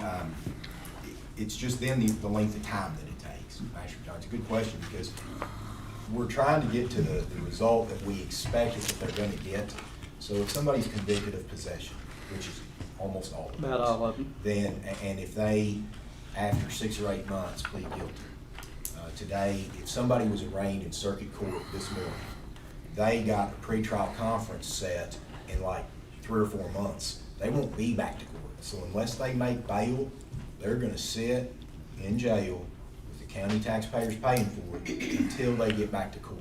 it's just then the length of time that it takes. Actually, John, it's a good question, because we're trying to get to the result that we expected that they're gonna get. So if somebody's convicted of possession, which is almost all of them. About all of them. Then, and if they, after 6 or 8 months, plead guilty. Today, if somebody was arraigned in circuit court this morning, they got a pretrial conference set in like 3 or 4 months. They won't be back to court. So unless they make bail, they're gonna sit in jail with the county taxpayers paying for it until they get back to court.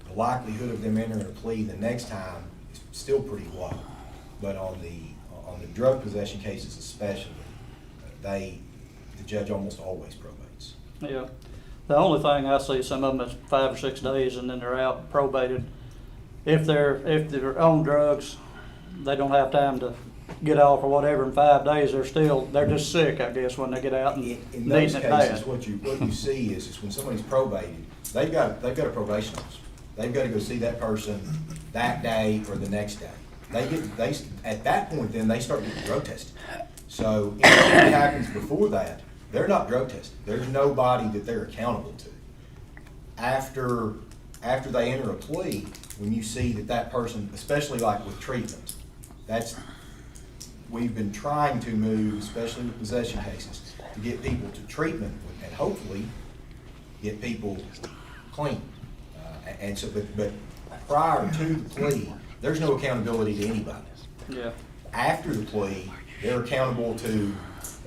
The likelihood of them entering a plea the next time is still pretty low. But on the drug possession cases especially, the judge almost always probates. Yeah. The only thing I see, some of them is 5 or 6 days and then they're out probated. If they're on drugs, they don't have time to get off or whatever in 5 days. They're just sick, I guess, when they get out and In those needing it cases, bad. what you see is when somebody's probated, they've got a probation officer. They've got to go see that person that day or the next day. At that point, then they start getting drug tested. So anything that happens before that, they're not drug tested. There's nobody that they're accountable to. After they enter a plea, when you see that person, especially like with treatment, we've been trying to move, especially with possession cases, to get people to treatment and hopefully get people clean. And so, but prior to the plea, there's no accountability to anybody. Yeah. After the plea, they're accountable to,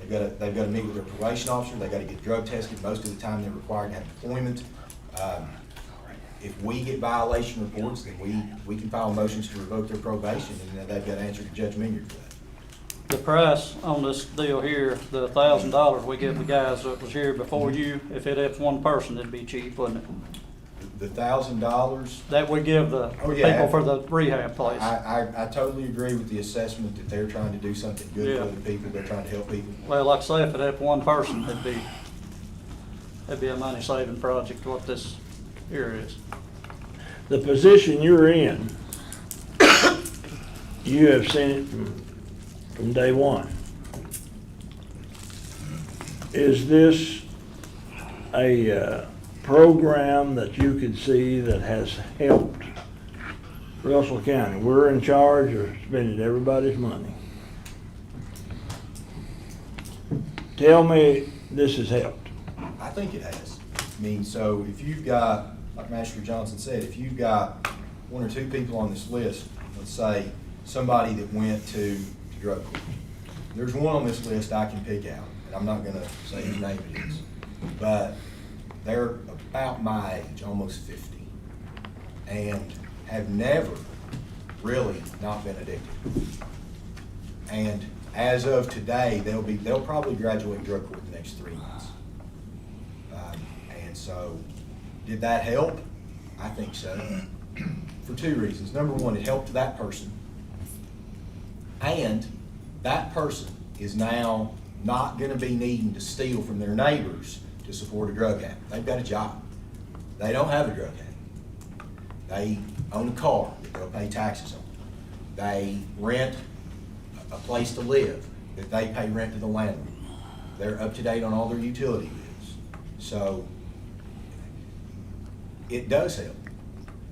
they've got to meet with their probation officer, they've got to get drug tested. Most of the time they're required to have employment. If we get violation reports, then we can file motions to revoke their probation, and then they've got to answer to Judge Minyard for that. The price on this deal here, the $1,000 we give the guys that was here before you, if it was one person, it'd be cheap, wouldn't it? the $1,000, that we give the Oh, yeah. people for the rehab place. I totally agree with the assessment that they're trying to do something good Yeah. for the people, they're trying to help people. Well, like I say, if it helped one person, it'd be a money-saving project, what this here is. The position you're in, you have seen it from day one. Is this a program that you could see that has helped Russell County? We're in charge of spending everybody's money. Tell me this has helped. I think it has. I mean, so if you've got, like Master Johnson said, if you've got one or two people on this list, let's say somebody that went to drug court. There's one on this list I can pick out, and I'm not gonna say whose name it is, but they're about my age, almost 50, and have never really not been addicted. And as of today, they'll probably graduate drug court in the next 3 months. And so, did that help? I think so, for two reasons. Number one, it helped that person. And that person is now not gonna be needing to steal from their neighbors to support a drug habit. They've got a job. They don't have a drug habit. They own a car that they'll pay taxes on. They rent a place to live that they pay rent to the landlord. They're up to date on all their utility bills. So it does help.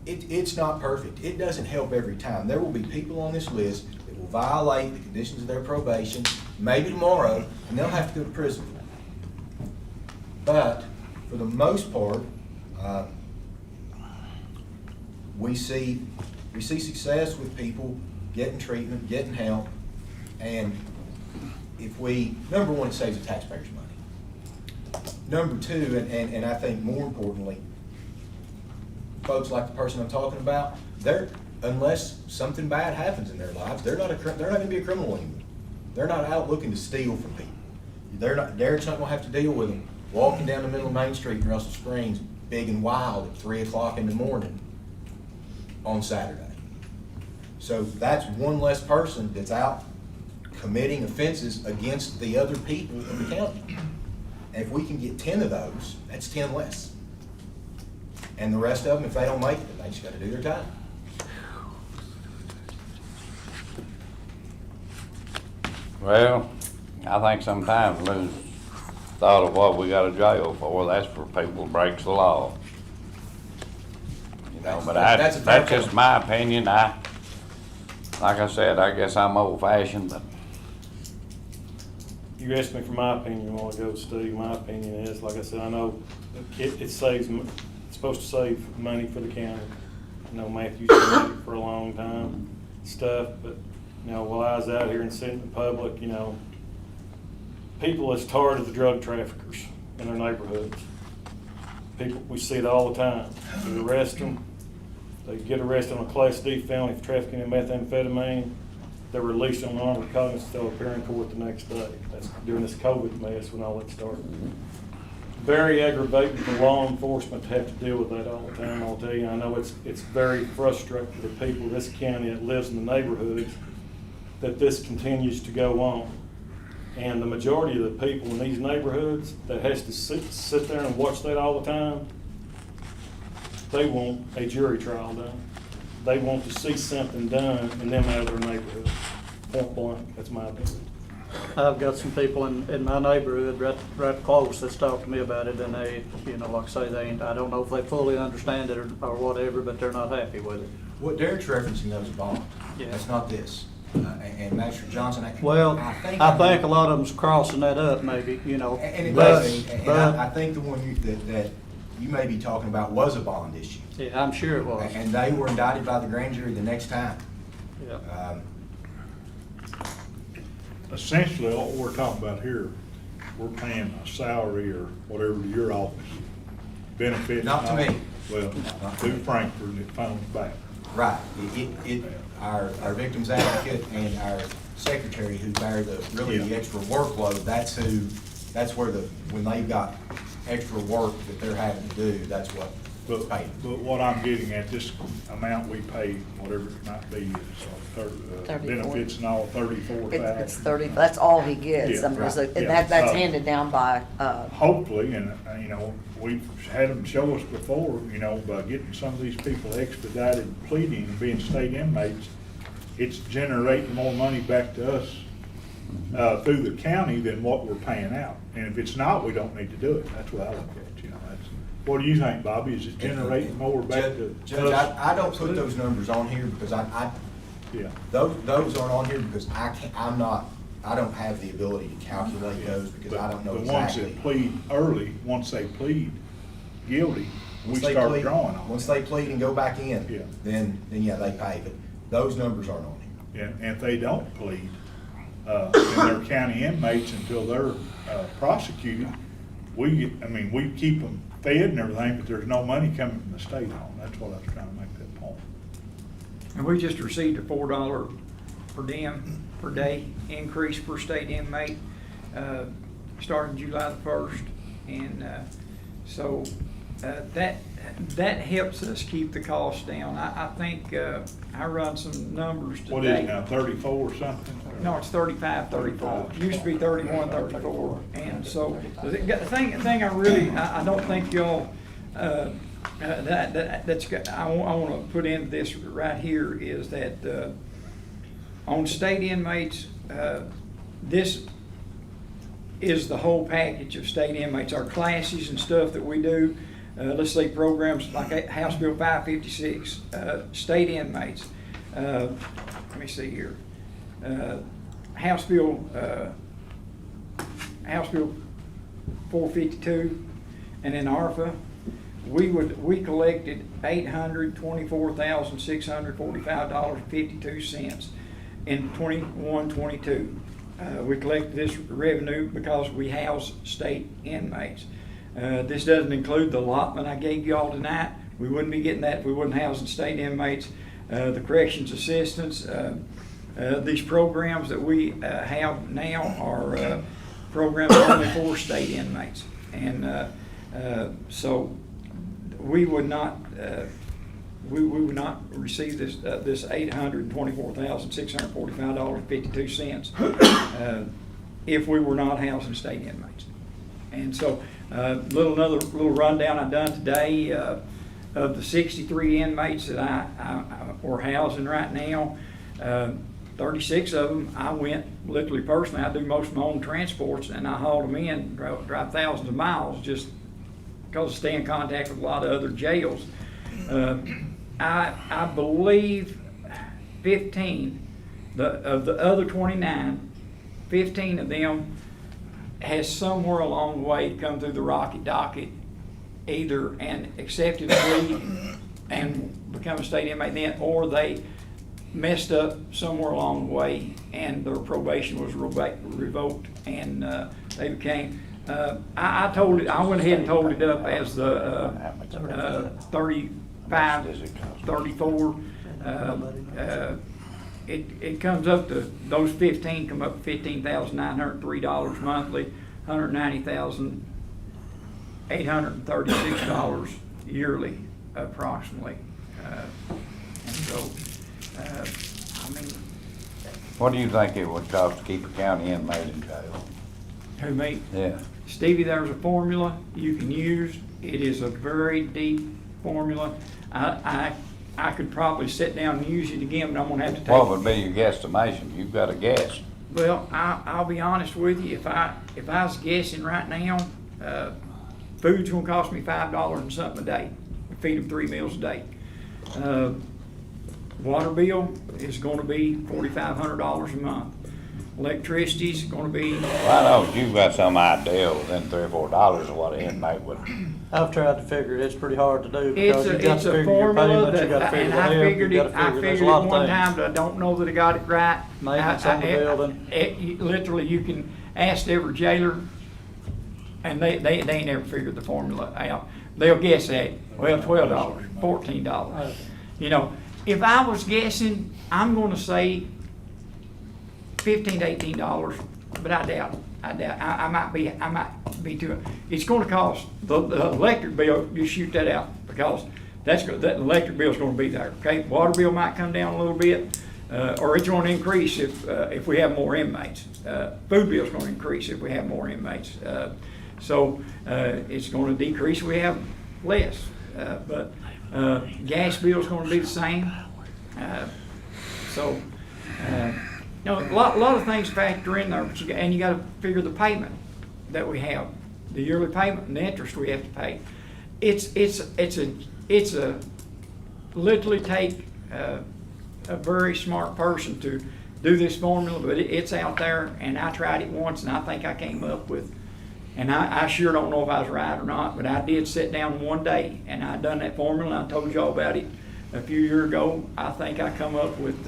It's not perfect. It doesn't help every time. There will be people on this list that will violate the conditions of their probation, maybe tomorrow, and they'll have to go to prison for that. But for the most part, we see success with people getting treatment, getting help, and if we, number one, it saves the taxpayers money. Number two, and I think more importantly, folks like the person I'm talking about, unless something bad happens in their lives, they're not going to be a criminal anymore. They're not out looking to steal from people. Derek's not going to have to deal with them walking down the middle of Main Street in Russell Springs, big and wild at 3 o'clock in the morning on Saturday. So that's one less person that's out committing offenses against the other people in the county. And if we can get 10 of those, that's 10 less. And the rest of them, if they don't make it, they just got to do their time. Well, I think sometimes lose thought of what we got to jail for. That's for people who breaks the law. You know, but That's a fair that's just point. my opinion. Like I said, I guess I'm old-fashioned, but You asked me for my opinion a while ago, Steve. My opinion is, like I said, I know it saves, it's supposed to save money for the county. I know Matthew's been it for a long time, stuff, but, you know, while I was out here and sitting in public, you know, people is tired of the drug traffickers in their neighborhoods. People, we see it all the time. They arrest them, they get arrested on a Class D felony for trafficking in methamphetamine. They're released on armed recognizance, they'll appear in court the next day. That's during this COVID mess when all that started. Very aggravating for law enforcement to have to deal with that all the time, I'll tell you. I know it's very frustrating for the people of this county that lives in the neighborhoods that this continues to go on. And the majority of the people in these neighborhoods that has to sit there and watch that all the time, they want a jury trial done. They want to see something done in them out of their neighborhood. Point blank, that's my opinion. I've got some people in my neighborhood right close that's talked to me about it, and they, you know, like I say, I don't know if they fully understand it or whatever, but they're not happy with it. What Derek's referencing though is a bond. Yeah. That's not this. And Master Johnson, Well, I think a lot of them's crossing that up, maybe, you know. And it but- does, and but- I think the one that you may be talking about was a bond issue. Yeah, I'm sure it was. And they were indicted by the grand jury the next time. Yeah. Essentially, what we're talking about here, we're paying a salary or whatever to your office, benefits. Not to me. Well, to Frankfurt, and it finds back. Right. Our victims advocate and our secretary who bear the extra workload, that's where when they've got extra work that they're having to do, that's what But, pay. but what I'm getting at, this amount we pay, whatever it might be, is benefits and all, 34,000. It's 30, that's all he gets. Yeah, I mean, right, and yeah. that's handed down by, Hopefully, and, you know, we've had them show us before, you know, by getting some of these people expedited pleading and being state inmates, it's generating more money back to us, through the county than what we're paying out. And if it's not, we don't need to do it. That's what I look at, you know, that's, what do you think, Bobby? Is it generating more back to Judge, us? I don't put those numbers on here because Yeah. those aren't on here because I don't have the ability to calculate those because I don't know The ones exactly. that plead early, once they plead guilty, we Once they start plead- drawing on Once it. they plead and go back in, Yeah. then yeah, they pay, but those numbers aren't on here. And if they don't plead, and they're county inmates until they're prosecuted, we keep them fed and everything, but there's no money coming from the state on. That's what I was trying to make that point. And we just received a $4 per diem per day increase per state inmate, starting July the 1st. And so that helps us keep the cost down. I think I run some numbers today. What is it now, 34 or something? No, it's 35, 34. It used to be 31, 34. And so the thing I don't think y'all, I want to put into this right here is that on state inmates, this is the whole package of state inmates, our classes and stuff that we do. Let's say programs like House Bill 556, state inmates. Let me see here. House Bill 452, and in ARFA, we collected $824,645.52 in 21-22. We collected this revenue because we house state inmates. This doesn't include the allotment I gave y'all tonight. We wouldn't be getting that if we wasn't housing state inmates. The corrections assistants, these programs that we have now are programs only for state inmates. And so we would not receive this $824,645.52 if we were not housing state inmates. And so another little rundown I done today of the 63 inmates that I we're housing right now. 36 of them, I went literally personally. I do most of my own transports, and I hauled them in, drive thousands of miles just because I stay in contact with a lot of other jails. I believe 15 of the other 29, 15 of them has somewhere along the way come through the rocket docket, either an accepted plea and become a state inmate then, or they messed up somewhere along the way and their probation was revoked and they became. I went ahead and told it up as the 35, 34. It comes up to, those 15 come up to $15,903 monthly, $190,836 yearly approximately. And so, I mean. What do you think it would cost to keep a county inmate in jail? Who, me? Yeah. Stevie, there's a formula you can use. It is a very deep formula. I could probably sit down and use it again, but I'm gonna have to take. What would be your guesstimation? You've got a guess. Well, I'll be honest with you. If I was guessing right now, food's gonna cost me $5 and something a day. Feed them 3 meals a day. Water bill is gonna be $4,500 a month. Electricity's gonna be. Well, I know you've got some idea within $3 or $4 of what an inmate would. I've tried to figure it. It's pretty hard to do because you got It's to a figure your formula payments, you got to that, figure and the I help, figured you it, got to I figure, there's figured a it lot one of time, things. but I don't know that I got it right. Maintenance on the building. Literally, you can ask every jailer, and they ain't never figured the formula out. They'll guess at, well, $12, $14. You know, if I was guessing, I'm gonna say $15 to $18, but I doubt it. I might be too, it's gonna cost, the electric bill, you shoot that out, because that electric bill's gonna be there, okay? Water bill might come down a little bit, or it's gonna increase if we have more inmates. Food bill's gonna increase if we have more inmates. So it's gonna decrease if we have less. But gas bill's gonna be the same. So, you know, a lot of things factor in there, but you gotta figure the payment that we have, the yearly payment and the interest we have to pay. It's a literally take a very smart person to do this formula, but it's out there, and I tried it once, and I think I came up with, and I sure don't know if I was right or not, but I did sit down one day, and I done that formula, and I told y'all about it a few years ago. I think I come up with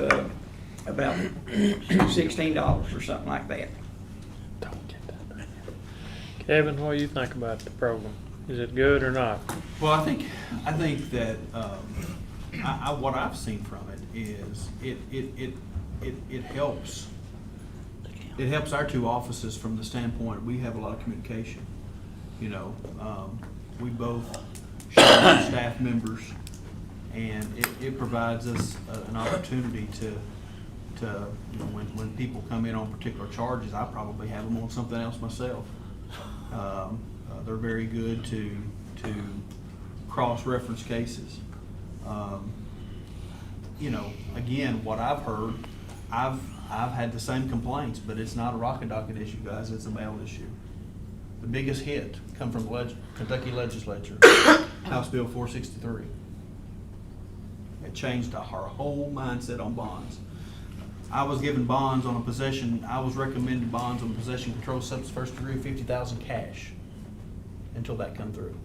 about $16 or something like that. Kevin, what do you think about the program? Is it good or not? Well, I think that what I've seen from it is it helps. It helps our two offices from the standpoint we have a lot of communication. You know, we both share staff members, and it provides us an opportunity to you know, when people come in on particular charges, I probably have them on something else myself. They're very good to cross-reference cases. You know, again, what I've heard, I've had the same complaints, but it's not a rocket docket issue, guys. It's a bail issue. The biggest hit come from the Kentucky legislature, House Bill 463. It changed our whole mindset on bonds. I was given bonds on a possession. I was recommended bonds on possession control substance first degree of $50,000 cash until that come through.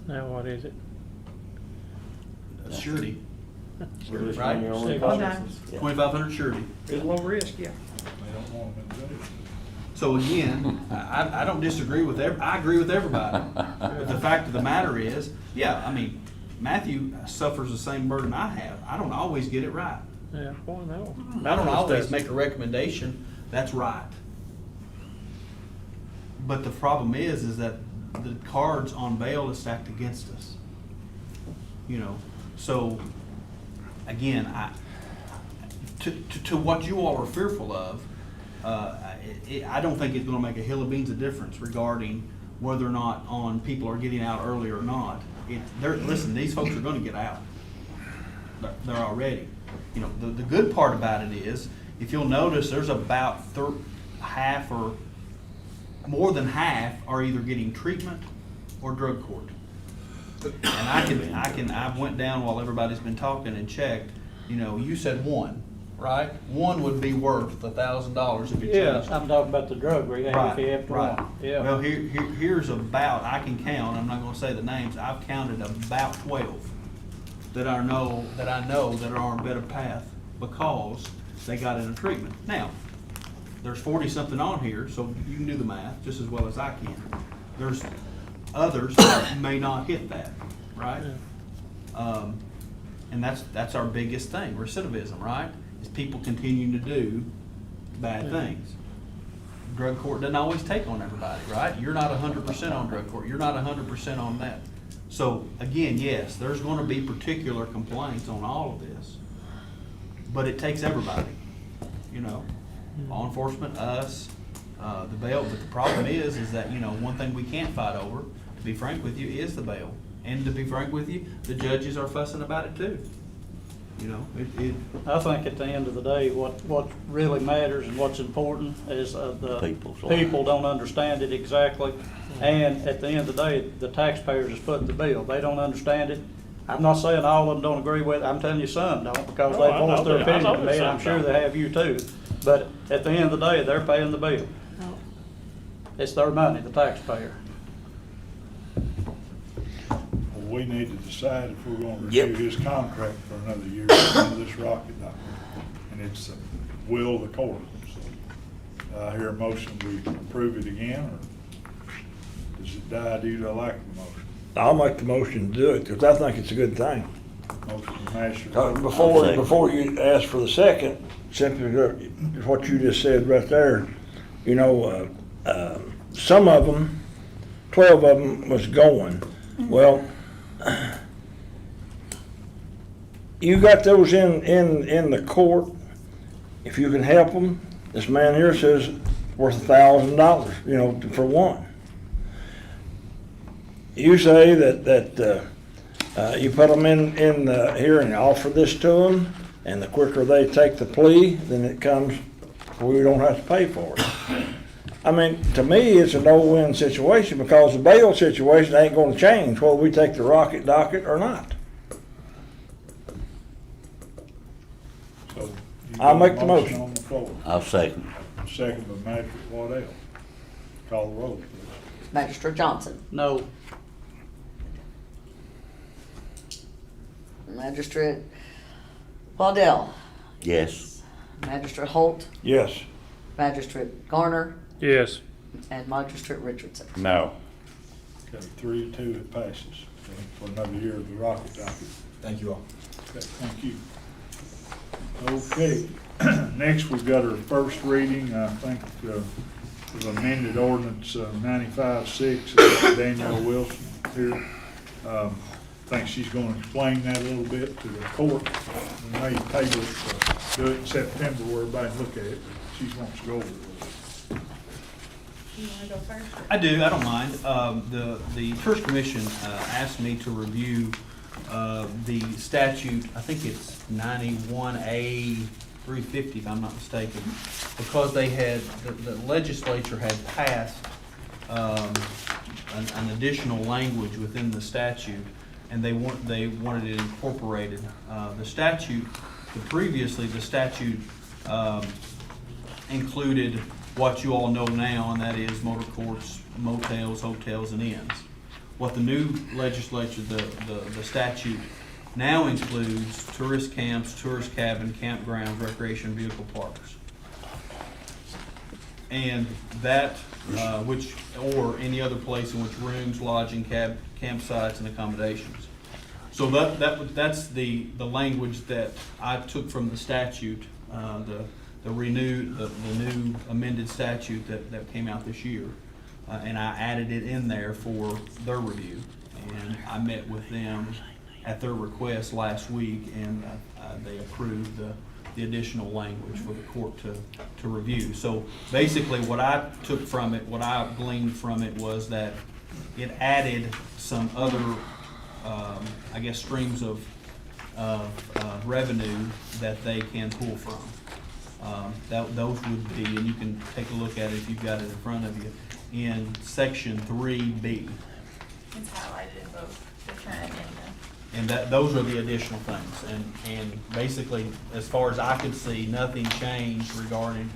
Now what is it? Surety. Surety. Right? Sometimes. 2,500 surety. It's low risk, yeah. They don't want them in jail. So again, I don't disagree with I agree with everybody. But the fact of the matter is, yeah, I mean, Matthew suffers the same burden I have. I don't always get it right. Yeah, well, no. I don't always make a recommendation that's right. But the problem is that the cards on bail is stacked against us. You know, so again, to what you all are fearful of, I don't think it's going to make a hill of beans of difference regarding whether or not people are getting out early or not. Listen, these folks are going to get out. They're already. You know, the good part about it is, if you'll notice, there's about half or more than half are either getting treatment or drug court. And I went down while everybody's been talking and checked. You know, you said one, right? One would be worth $1,000 if you Yeah, changed. I'm talking about the drug rehab, if you have to Right. want. Yeah. Well, here's about, I can count, I'm not gonna say the names, I've counted about 12 that I know that are on a better path because they got into treatment. Now, there's 40-something on here, so you can do the math just as well as I can. There's others that may not hit that, right? And that's our biggest thing, recidivism, right? Is people continuing to do bad things. Drug court doesn't always take on everybody, right? You're not 100% on drug court. You're not 100% on that. So again, yes, there's going to be particular complaints on all of this, but it takes everybody, you know, law enforcement, us, the bail. But the problem is that, you know, one thing we can't fight over, to be frank with you, is the bail. And to be frank with you, the judges are fussing about it too. You know, I think at the end of the day, what really matters and what's important is the people don't understand it exactly. And at the end of the day, the taxpayers is footing the bill. They don't understand it. I'm not saying all of them don't agree with it. I'm telling you some don't, because they voiced their opinion to me, and I'm sure they have you too. But at the end of the day, they're paying the bill. It's their money, the taxpayer. We need to decide if we're gonna renew his contract for another year under this rocket docket. And it's the will of the court. So, I hear a motion, we approve it again, or does it die due to a lack of a motion? I'll make the motion to do it, because I think it's a good thing. Motion from Master. Before you ask for the second, simply what you just said right there, you know, some of them, 12 of them was going. Well, you got those in the court, if you can help them, this man here says worth $1,000, you know, for one. You say that you put them in here and offer this to them, and the quicker they take the plea, then it comes, we don't have to pay for it. I mean, to me, it's a no-win situation because the bail situation ain't gonna change whether we take the rocket docket or not. So you I'll got a make the motion. On the floor. I'll second. Second by Magistrate Waddell. Call the roll, please. Magistrate Johnson, No. Magistrate Waddell, Yes. Magistrate Holt, Yes. Magistrate Garner, Yes. and Magistrate Richardson. No. Okay, 3-2, it passes for another year of the rocket docket. Thank you all. Okay, thank you. Okay, next we've got our first reading, I think, of amended ordinance 95-6, Danielle Wilson here. I think she's gonna explain that a little bit to the court. We may table it, do it in September where everybody can look at it, but she wants to go over it with us. You wanna go first? I do, I don't mind. The Tourist Commission asked me to review the statute, I think it's 91A 350, if I'm not mistaken, because they had, the legislature had passed an additional language within the statute, and they wanted it incorporated. The statute, previously the statute included what you all know now, and that is motor courts, motels, hotels, and inns. What the new legislature, the statute now includes tourist camps, tourist cabin, campgrounds, recreation vehicle parks. And that, or any other place in which rooms, lodging, campsites, and accommodations. So that's the language that I took from the statute, the new amended statute that came out this year. And I added it in there for their review. And I met with them at their request last week, and they approved the additional language for the court to review. So basically what I took from it, what I gleaned from it was that it added some other, I guess, streams of revenue that they can pull from. Those would be, and you can take a look at it if you've got it in front of you, in section 3B. It's highlighted in both the current and And those are the additional things. And basically, as far as I could see, nothing changed regarding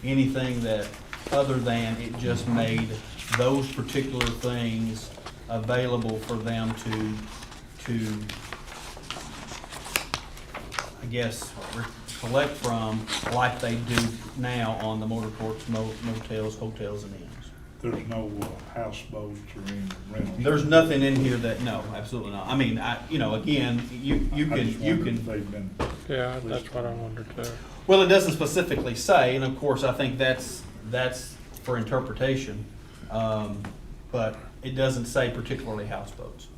anything that, other than it just made those particular things available for them to I guess, collect from like they do now on the motor courts, motels, hotels, and inns. There's no houseboats or any rentals? There's nothing in here that, no, absolutely not. I mean, again, you can. They've been. Yeah, that's what I wondered too. Well, it doesn't specifically say, and of course, I think that's for interpretation. But it doesn't say particularly houseboats.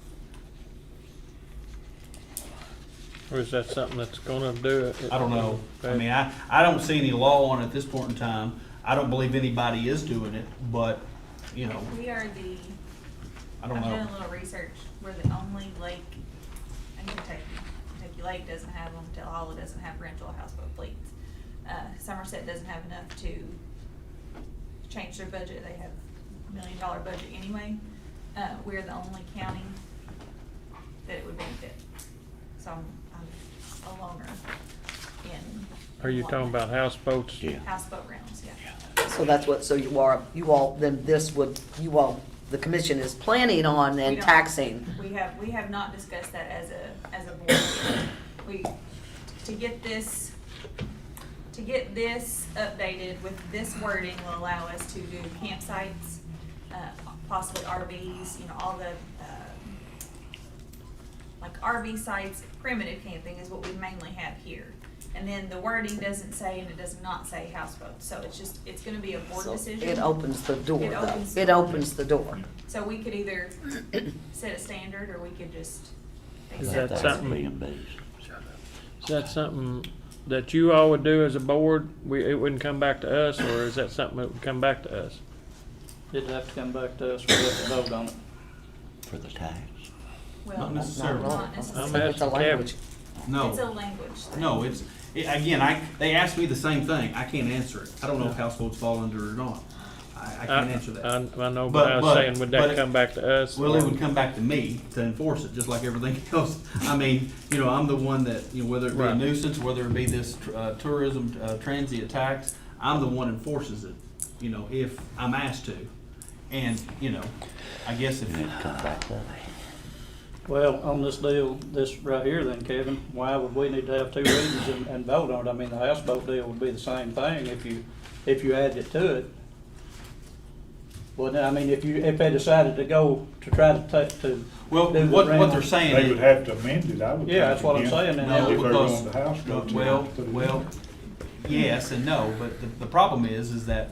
Or is that something that's gonna do it? I don't know. I mean, I don't see any law on it at this point in time. I don't believe anybody is doing it, but, we are the, I don't I've know. done a little research, we're the only lake in Kentucky. Kentucky Lake doesn't have them, Tullaholla doesn't have rental houseboat fleets. Somerset doesn't have enough to change their budget, they have $1 million budget anyway. We're the only county that it would benefit. So I'm a loner in. Are you talking about houseboats? Yeah. Houseboat rentals, yeah. So that's what, so you all, then this would, the commission is planning on We and don't- taxing. We have not discussed that as a board. To get this updated with this wording will allow us to do campsites, possibly RVs, all the, like RV sites, primitive camping is what we mainly have here. And then the wording doesn't say, and it does not say houseboat, so it's gonna be a board So decision. it opens the door, It though. opens- It opens the door. So we could either set a standard, or we could just Is accept that that. something? Is that something that you all would do as a board? It wouldn't come back to us, or is that something that would come back to us? It'd have to come back to us, we'd have to vote on it. For the tax? Well, Not necessarily. Not I'm necessarily. It's a asking Kevin. language. No. It's a language thing. No, again, they asked me the same thing. I can't answer it. I don't know if houseboats fall under it or not. I can't answer that. I know, but I was saying, would that come back to us? Well, it would come back to me to enforce it, just like everything else. I mean, I'm the one that, whether it be a Right. nuisance, whether it be this tourism transient tax, I'm the one enforces it, if I'm asked to. And, I guess if, And it come back to us. Well, on this deal, this right here then, Kevin, why would we need to have two readings and vote on it? I mean, the houseboat deal would be the same thing if you added it to it. Well, I mean, if they decided to go to try to well, do the what rental- they're saying. They would have to amend it, I would think. Yeah, that's what I'm again. saying, and No, If they're because, going to houseboats, they well, have to put it in. well, yes and no, but the problem is that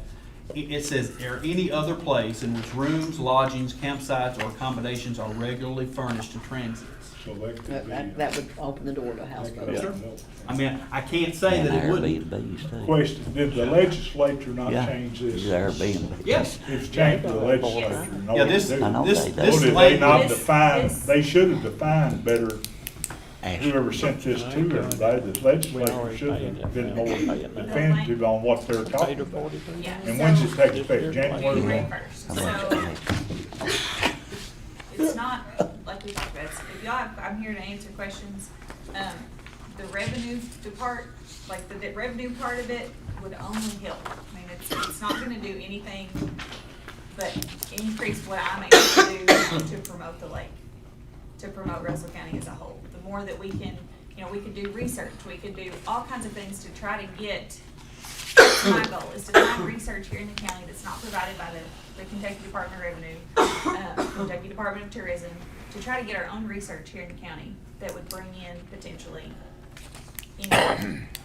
it says, or any other place in which rooms, lodgings, campsites, or accommodations are regularly furnished to transits. So that could be. That would open the door to that could houseboats. open it up. I mean, I can't say And that it wouldn't. Airbnbs too. Question, did the legislature not Yeah. change this? Airbnb. Yes. It's changed to the legislature. Yeah, this, I know this, they do. Or this did they not language, define, this- they should have defined better, Ask. whoever sent this to everybody, the legislature should have been more definitive on what they're talking about. Yeah. And when's it so- take effect, January January 1? first. How much? So it's not like we talked about. If y'all, I'm here to answer questions. The revenue like the revenue part of it would only help. I mean, it's not gonna do anything but increase what I'm able to do to promote the lake, to promote Russell County as a whole. The more that we can, we could do research, we could do all kinds of things to try to get, my goal is to find research here in the county that's not provided by the Kentucky Department of Revenue, Kentucky Department of Tourism, to try to get our own research here in the county that would bring in potentially,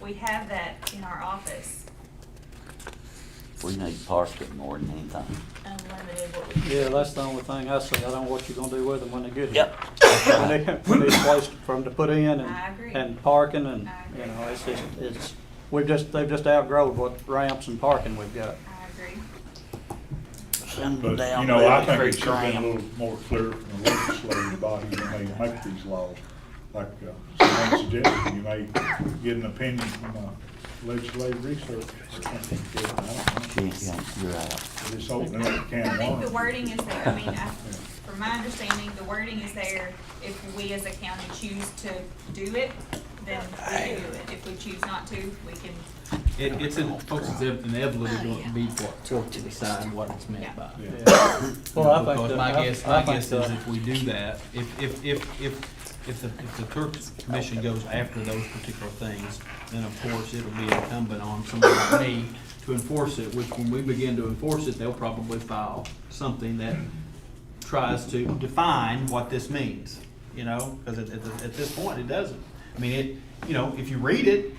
we have that in our office, We need parking more than anything. unlimited what we can Yeah, do. that's the only thing I say. I don't know what you're gonna do with them when they get here. Yep. We need a place for them to put in I agree. and parking and, I agree. they've just outgrown what ramps and parking we've got. I agree. Send them But, down I Baby think it Creek should have been a Ramp. little more clear from the legislative body when they make these laws. Like, someone suggested, you may get an opinion from legislative research or something. I don't know. Yeah, you're out. Just opening up a can I of think the worms. wording is there, I mean, from my understanding, the wording is there, if we as a county choose to do it, then we do it. If we choose not to, we can, it's inevitably going to be for to decide what it's meant Yeah. by. Yeah. Well, I think Because that- my I guess think is that- if we do that, if the tourist commission goes after those particular things, then of course it'll be incumbent on somebody like me to enforce it, which when we begin to enforce it, they'll probably file something that tries to define what this means, because at this point, it doesn't. I mean, if you read it,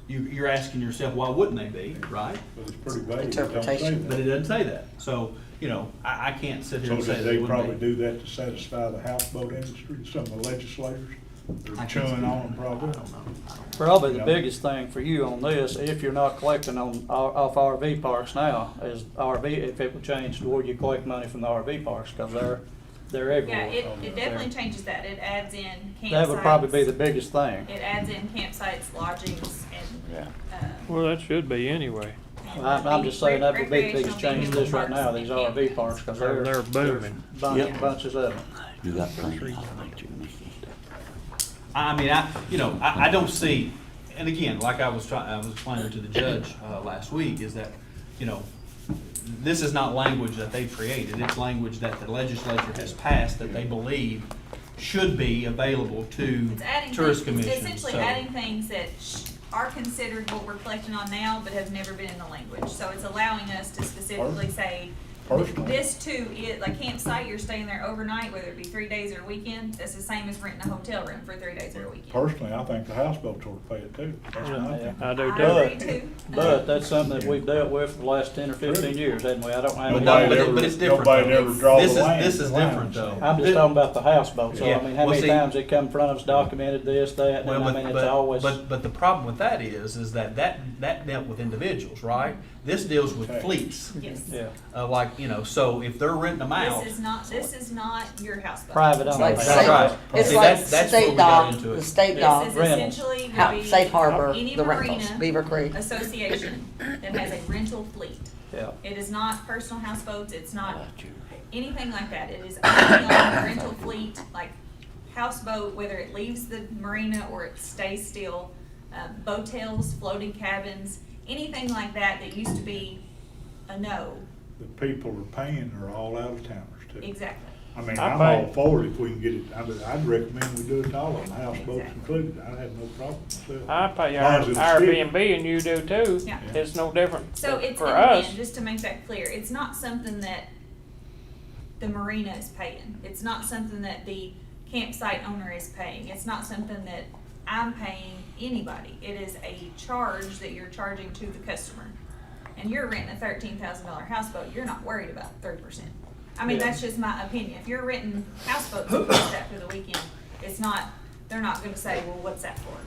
you're asking yourself, why wouldn't they be, right? But it's pretty vague. It don't say Interpretation. But that. it doesn't say that. So, I can't sit here So and say did that it they probably wouldn't be. do that to satisfy the houseboat industry, some of the legislators? I They're can't chewing speak. on them probably. I don't know. Probably the Yeah. biggest thing for you on this, if you're not collecting off RV parks now, is if it would change to where you collect money from the RV parks, because they're yeah, everywhere. it definitely changes that. It adds in campsites. That would probably be the biggest thing. It adds in campsites, lodgings, Yeah. and, Well, that should be anyway. I'm just saying that would be the biggest change to this right now, recreational these vehicle RV parks parks, because They're booming. Yep. bunches of them. You got plenty of them, you missed it. I mean, I don't see, and again, like I was explaining to the judge last week, is that, this is not language that they've created. It's language that the legislature has passed that they believe should be available to It's adding tourist things, it's commissions. essentially So- adding things that are considered what we're collecting on now, but have never been in the language. So it's allowing us to specifically say, Personally. This too, like campsite, you're staying there overnight, whether it be 3 days or a weekend, that's the same as renting a hotel room for 3 days or a weekend. Personally, I think the houseboats ought to pay it too. That's my opinion. I do I too. agree too. But that's something that we've dealt with for the last 10 or 15 years, haven't we? I don't have. Nobody no, ever, but it's different, nobody though. ever draw the This line. is different, though. I'm just talking about the houseboat, so Yeah. I mean, how Well, many see- times they come in front of us, documented this, that, and Well, I mean, it's always. but the problem with that is that dealt with individuals, right? This deals with Okay. fleets. Yes. Yeah, Like, you know, so if they're renting them out. This is not your houseboat. private It's owned. like Right, state, right. it's See, like that's where state we got dock, into it. the state dock, This is rentals. essentially gonna be Safe Harbor, any the rentals, marina Beaver Creek. association that has a rental fleet. Yeah. It is not personal houseboats, it's not anything like that. It is only on a rental fleet, like houseboat, whether it leaves the marina or it stays still, botels, floating cabins, anything like that that used to be a no. The people are paying are all out of towners too. Exactly. I mean, I I'm pay. all for it if we can get it, I'd recommend we do it to all of them, houseboats Exactly. included, I have no problem myself. I pay As long as it's Airbnb and you do too. Yeah. It's no different So it's, for and us. again, just to make that clear, it's not something that the marina is paying. It's not something that the campsite owner is paying. It's not something that I'm paying anybody. It is a charge that you're charging to the customer. And you're renting a $13,000 houseboat, you're not worried about 30%. I mean, Yeah. that's just my opinion. If you're renting houseboats and use that for the weekend, it's not, they're not gonna say, well, what's that for?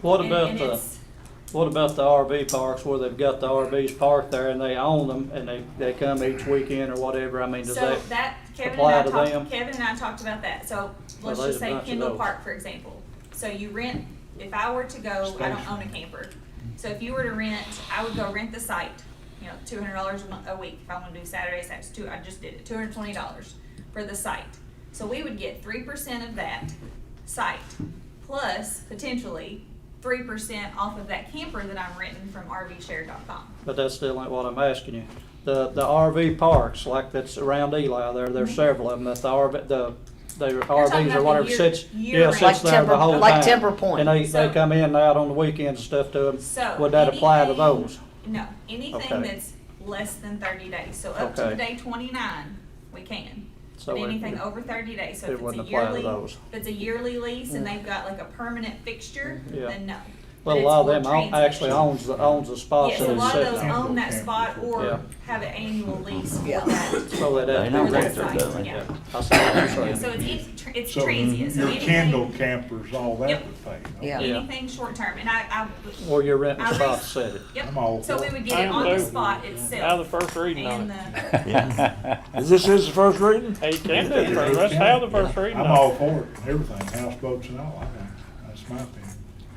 What And- about and the, it's- what about the RV parks where they've got the RVs parked there and they own them and they come each weekend or whatever? I mean, does So that, that, apply to them? Kevin and I talked about that, so let's there's just a say bunch of Kendall those. Park, for example. So you rent, if I were to go, I don't own a camper, so if you were to rent, I would go rent the site, you know, $200 a week, if I wanna do Saturday, I just did it, $220 for the site. So we would get 3% of that site, plus potentially 3% off of that camper that I'm renting from RVshare.com. but that's still ain't what I'm asking you. The RV parks, like that's around Eli there, there's several of them, that the RVs or about whatever the sits, year yeah, round. sits there the whole time. Like Timber Point. And they So- come in and out on the weekends and stuff to them. So Would that apply to anything- those? No, anything Okay. that's less than 30 days. So up Okay. to day 29, we can. So But it- anything over 30 days, so it if it's wouldn't a apply to yearly, those. if it's a yearly lease and they've got like a permanent fixture, Yeah. then no. Well, But a lot of it's them for actually transaction. owns the spots Yes, that a it's lot of sitting those on. own that Camping spot for- or Yeah. have an annual lease for Yeah. that. So they'd They have know to what rent they're Site, doing. yeah. Yeah, I see what you're saying. So it's So transient, so your anything, Kendall campers, all that Yep. would pay. Yeah. Yeah. anything short term, and I Or you're renting I a spot lease- to set it. yep. I'm all So for we it. would get it I on the do. spot Out itself. of the first reading on And it. Yeah. Is this his first reading? Hey, you can do it first. Let's have the first reading I'm on all it. for it, everything, houseboats and all, I think, that's my opinion.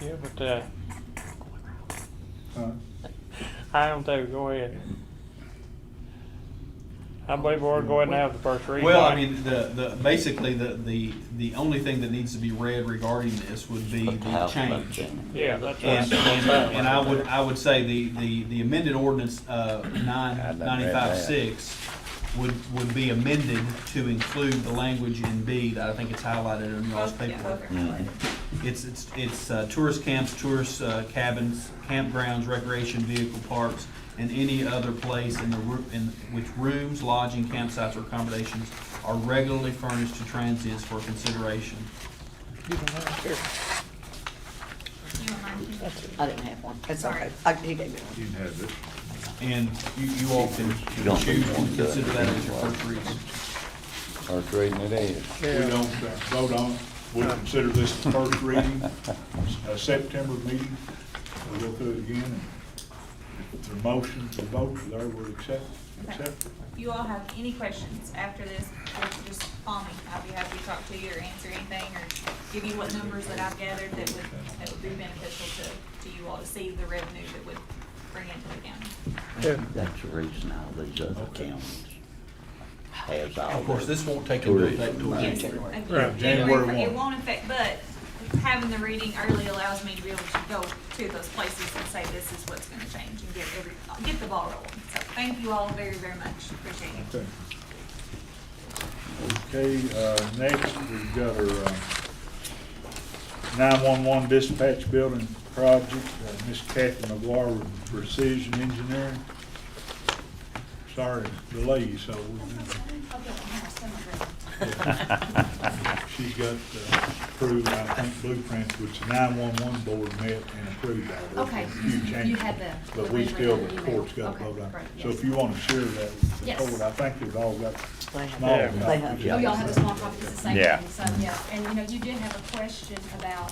Yeah, but, Huh? I don't think, go ahead. I believe we'll go ahead and have the first reading. Well, I mean, basically, the only thing that needs to be read regarding this would be Put the the houseboats change. in. Yeah, that's And, right. and I would say the amended ordinance, 995-6 would be amended to include the language in B that I think it's highlighted in y'all's both, yeah, paperwork. both are highlighted. It's tourist camps, tourist cabins, campgrounds, recreation vehicle parks, and any other place in which rooms, lodging, campsites, or accommodations are regularly furnished to transients for consideration. You don't mind? I didn't have one. It's Sorry. okay. You gave me one. You can have this. And you all can You don't choose to want to. consider that as your first reading. First reading it is. We don't vote on it, we'll consider this the first reading, September meeting, we'll go through it again, and if the motions and votes are there, we'll accept it. If you all have any questions after this, just call me. I'll be happy to talk to you or answer anything or give you what numbers that I've gathered that would be beneficial to you all to see the revenue that would bring into the county. That's the reason all these other counties has all. Of course, their this won't take into tourism. effect till Yes, January. again, January it 1. won't affect, but having the reading early allows me to be able to go to those places and say this is what's gonna change and get the ball rolling. So thank you all very, very much. Appreciate it. Okay, next, we've got our 911 dispatch building project, Miss Kathy McGuire with Precision Engineering. sorry to delay you, so. She's got approved, I think, blueprints, which the 911 board met and approved all of it. Okay, Huge you changes. had the But we still, the email. court's got to Okay, vote on great, it. So yes. if you want to share that with the Yes. court, I think they've all got They have. small. Yeah. They have. copies. We all have a small copy, it's the same Yeah. thing, so, yeah. And, you know, you did have a question about,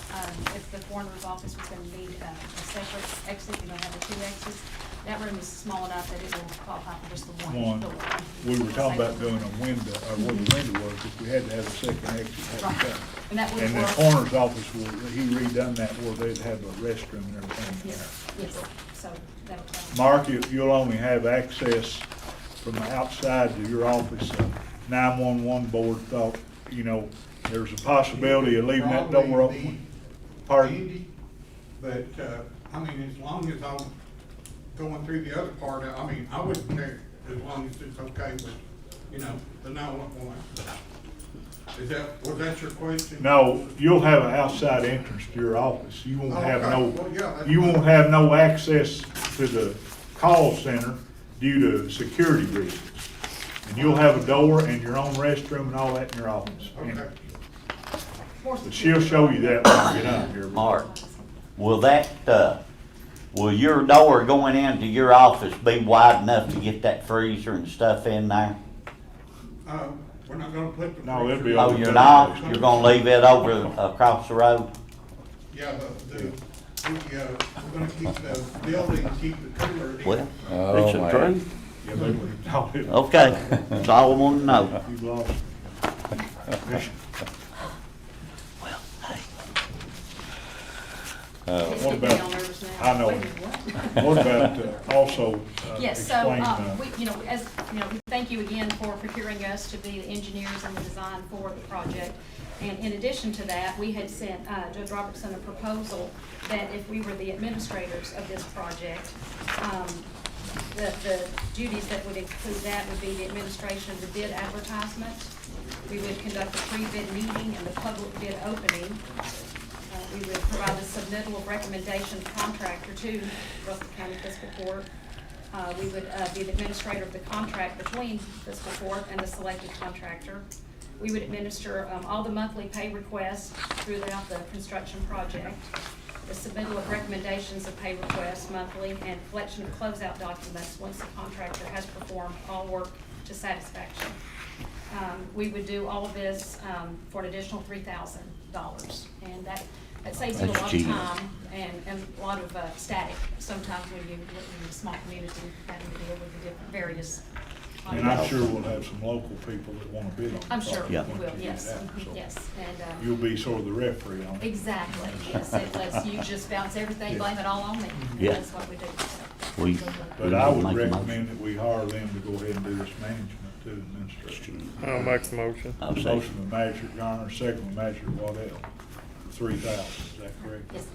if the coroner's office was gonna need a separate exit, you don't have the 2 exits. That room is small enough that it will qualify for just the one One, door. we were talking about doing a window, or where the window was, if we had to have a second exit, had to Right. come. And that would And the work. coroner's office, he redone that where they'd have a restroom and everything in Yes, there. yes, so that would. Mark, you'll only have access from the outside to your office. 911 board thought, you know, there's a possibility of leaving that door open. Pardon? Andy, but, I mean, as long as I'm going through the other part, I mean, I wouldn't care as long as it's okay with, you know, the 911. Was that your question? No, you'll have an outside entrance to your office. You won't Oh, have okay. no, Well, yeah, that's you fine. won't have no access to the call center due to security reasons. And you'll have a door and your own restroom and all that in your office. Okay. But she'll show you that when you get up here. Mark, will will your door going into your office be wide enough to get that freezer and stuff in there? We're not gonna put the. No, it'll be Oh, over you're there. not? You're gonna leave it over across the road? Yeah, we're gonna keep the building, keep the cooler. Well, Oh, it's a man. truth. Yeah, they would've told it. Okay, that's all I want to know. You've lost. What about, I know, what about also Yes, so, explain, we, you know, as, you know, we thank you again for procuring us to be the engineers and the design for the project. And in addition to that, we had sent, Judge Robertson a proposal that if we were the administrators of this project, the duties that would include that would be the administration of the bid advertisement. We would conduct a pre-bid meeting and the public bid opening. We would provide the submittal of recommendation contractor to Russell County Fiscal Court. We would be the administrator of the contract between Fiscal Court and the selected contractor. We would administer all the monthly pay requests throughout the construction project, the submittal of recommendations of pay requests monthly, and collection of closeout documents once the contractor has performed all work to satisfaction. We would do all of this for an additional $3,000, and that saves you a That's lot cheap. of time and a lot of static sometimes when you live in a small community having to deal with the different various. and I'm sure we'll have some local people that wanna bid on the I'm sure project we Yeah. once will, you get yes, out, so yes, and, you'll be sort of the referee on it. exactly, yes, it lets you just bounce everything, blame it all on me. Yeah. That's what we do. so. We- But I would Make a motion. recommend that we hire them to go ahead and do this management too, administration. I'll make the motion. I'll say, Motion by Magistrate Garner, second by Magistrate Waddell, 3,000, is that correct? Yes.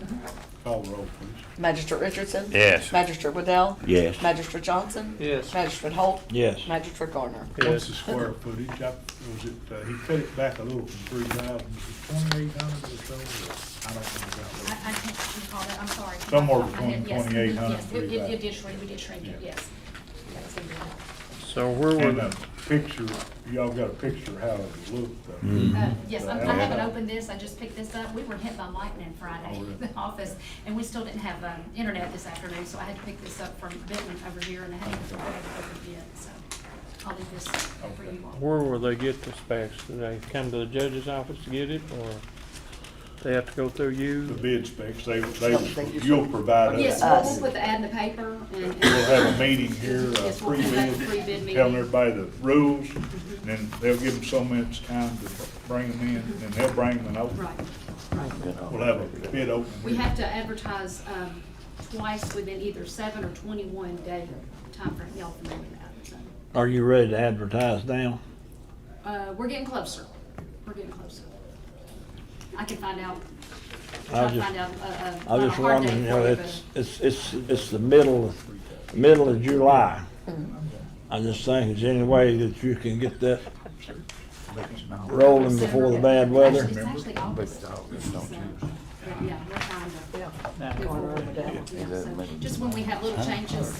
Call the roll, please. Magistrate Richardson? Yes. Magistrate Waddell? yes. Magistrate Johnson? Yes. Magistrate Holt? Yes. Magistrate Garner? What's Yes. the square footage? Was it, he cut it back a little from 3,000, 2,800 or so? I don't know. I can't recall that, I'm sorry. Somewhere Off the top of my head, between yes. 2,800 Yes, and it 3,000. did shrink, we did shrink it, Yeah. yes. That's gonna be that. So where And were, a picture, y'all got a picture of how it looked. Yes, I haven't opened this, I just picked this up. We were hit by lightning Friday Oh, really? in the office, and we still didn't have internet this afternoon, so I had to pick this up from Benton over here, and I hadn't even opened it yet, so I'll leave this for you all. where will they get the specs? Do they come to the judge's office to get it, or they have to go through The you? bid specs, you'll provide Yes, us. we'll put the ad in the paper, and. We'll have a meeting here, Yes, we'll conduct a pre-bid, pre-bid meeting. telling everybody the rules, and then they'll give them so much time to bring them in, and they'll bring them and open. Right. We'll have a bid open. We have to advertise twice within either 7 or 21 day timeframe. Y'all familiar with that? So, Are you ready to advertise now? we're getting closer. We're getting closer. I can find out. I Try to just- find out I was just a hard wondering, date you know, for you, it's the middle of July. I just think, is there any way that you can get that rolling before the bad weather? Actually, it's actually August. Yeah, we're trying to. Yeah. Garner and Waddell. Yeah, so just when we have little changes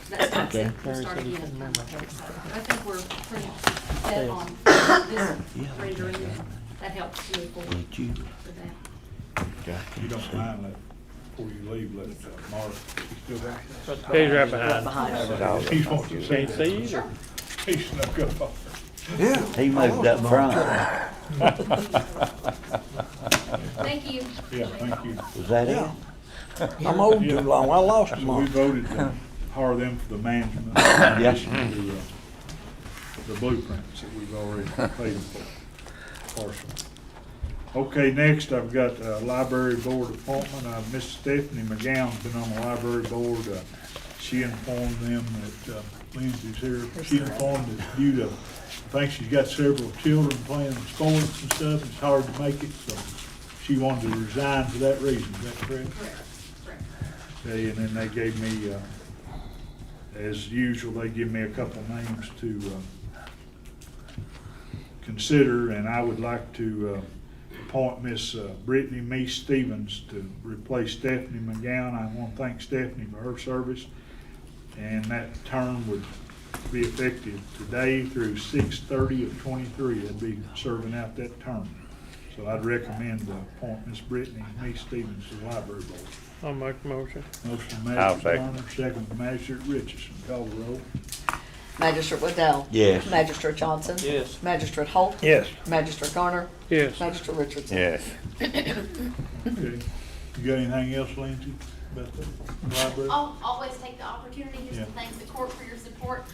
That starts Okay. it, we'll start again. I think we're pretty set on this rendering, that helps move forward with that. You don't mind that, before you leave, let Mark, he's still there? He's right behind. Behind. He wants to say Can't see either. He snuck up on He moved up front. Thank you. Yeah, thank you. Was that it? I'm old too long, I lost them So all. we voted to hire them for the management. Yes. to, the blueprints that we've already paid for, partially. Okay, next I've got library board appointment. Miss Stephanie McGowan's been on the library board. She informed them that Lindsay's here. She informed that due to, I think she's got several children playing sports and stuff, it's hard to make it, so she wanted to resign for that reason. Is that correct? Correct. Okay, and then they gave me, as usual, they give me a couple of names to consider, and I would like to appoint Miss Brittany Mee Stevens to replace Stephanie McGowan. I want to thank Stephanie for her service, and that term would be effective today through 6/30 of 23. They'd be serving out that term. So I'd recommend to appoint Miss Brittany Mee Stevens to the library board. I'll make the motion. Motion from I'll Magistrate second. Garner, second from Magistrate Richardson. Call the roll. Magistrate Waddell? Yes. Magistrate Johnson? Yes. Magistrate Holt? Yes. Magistrate Garner? Yes. Magistrate Richardson? Yes. Okay. You got anything else, Lindsay, about the library? I'll always take the opportunity just Yeah. to thank the court for your support.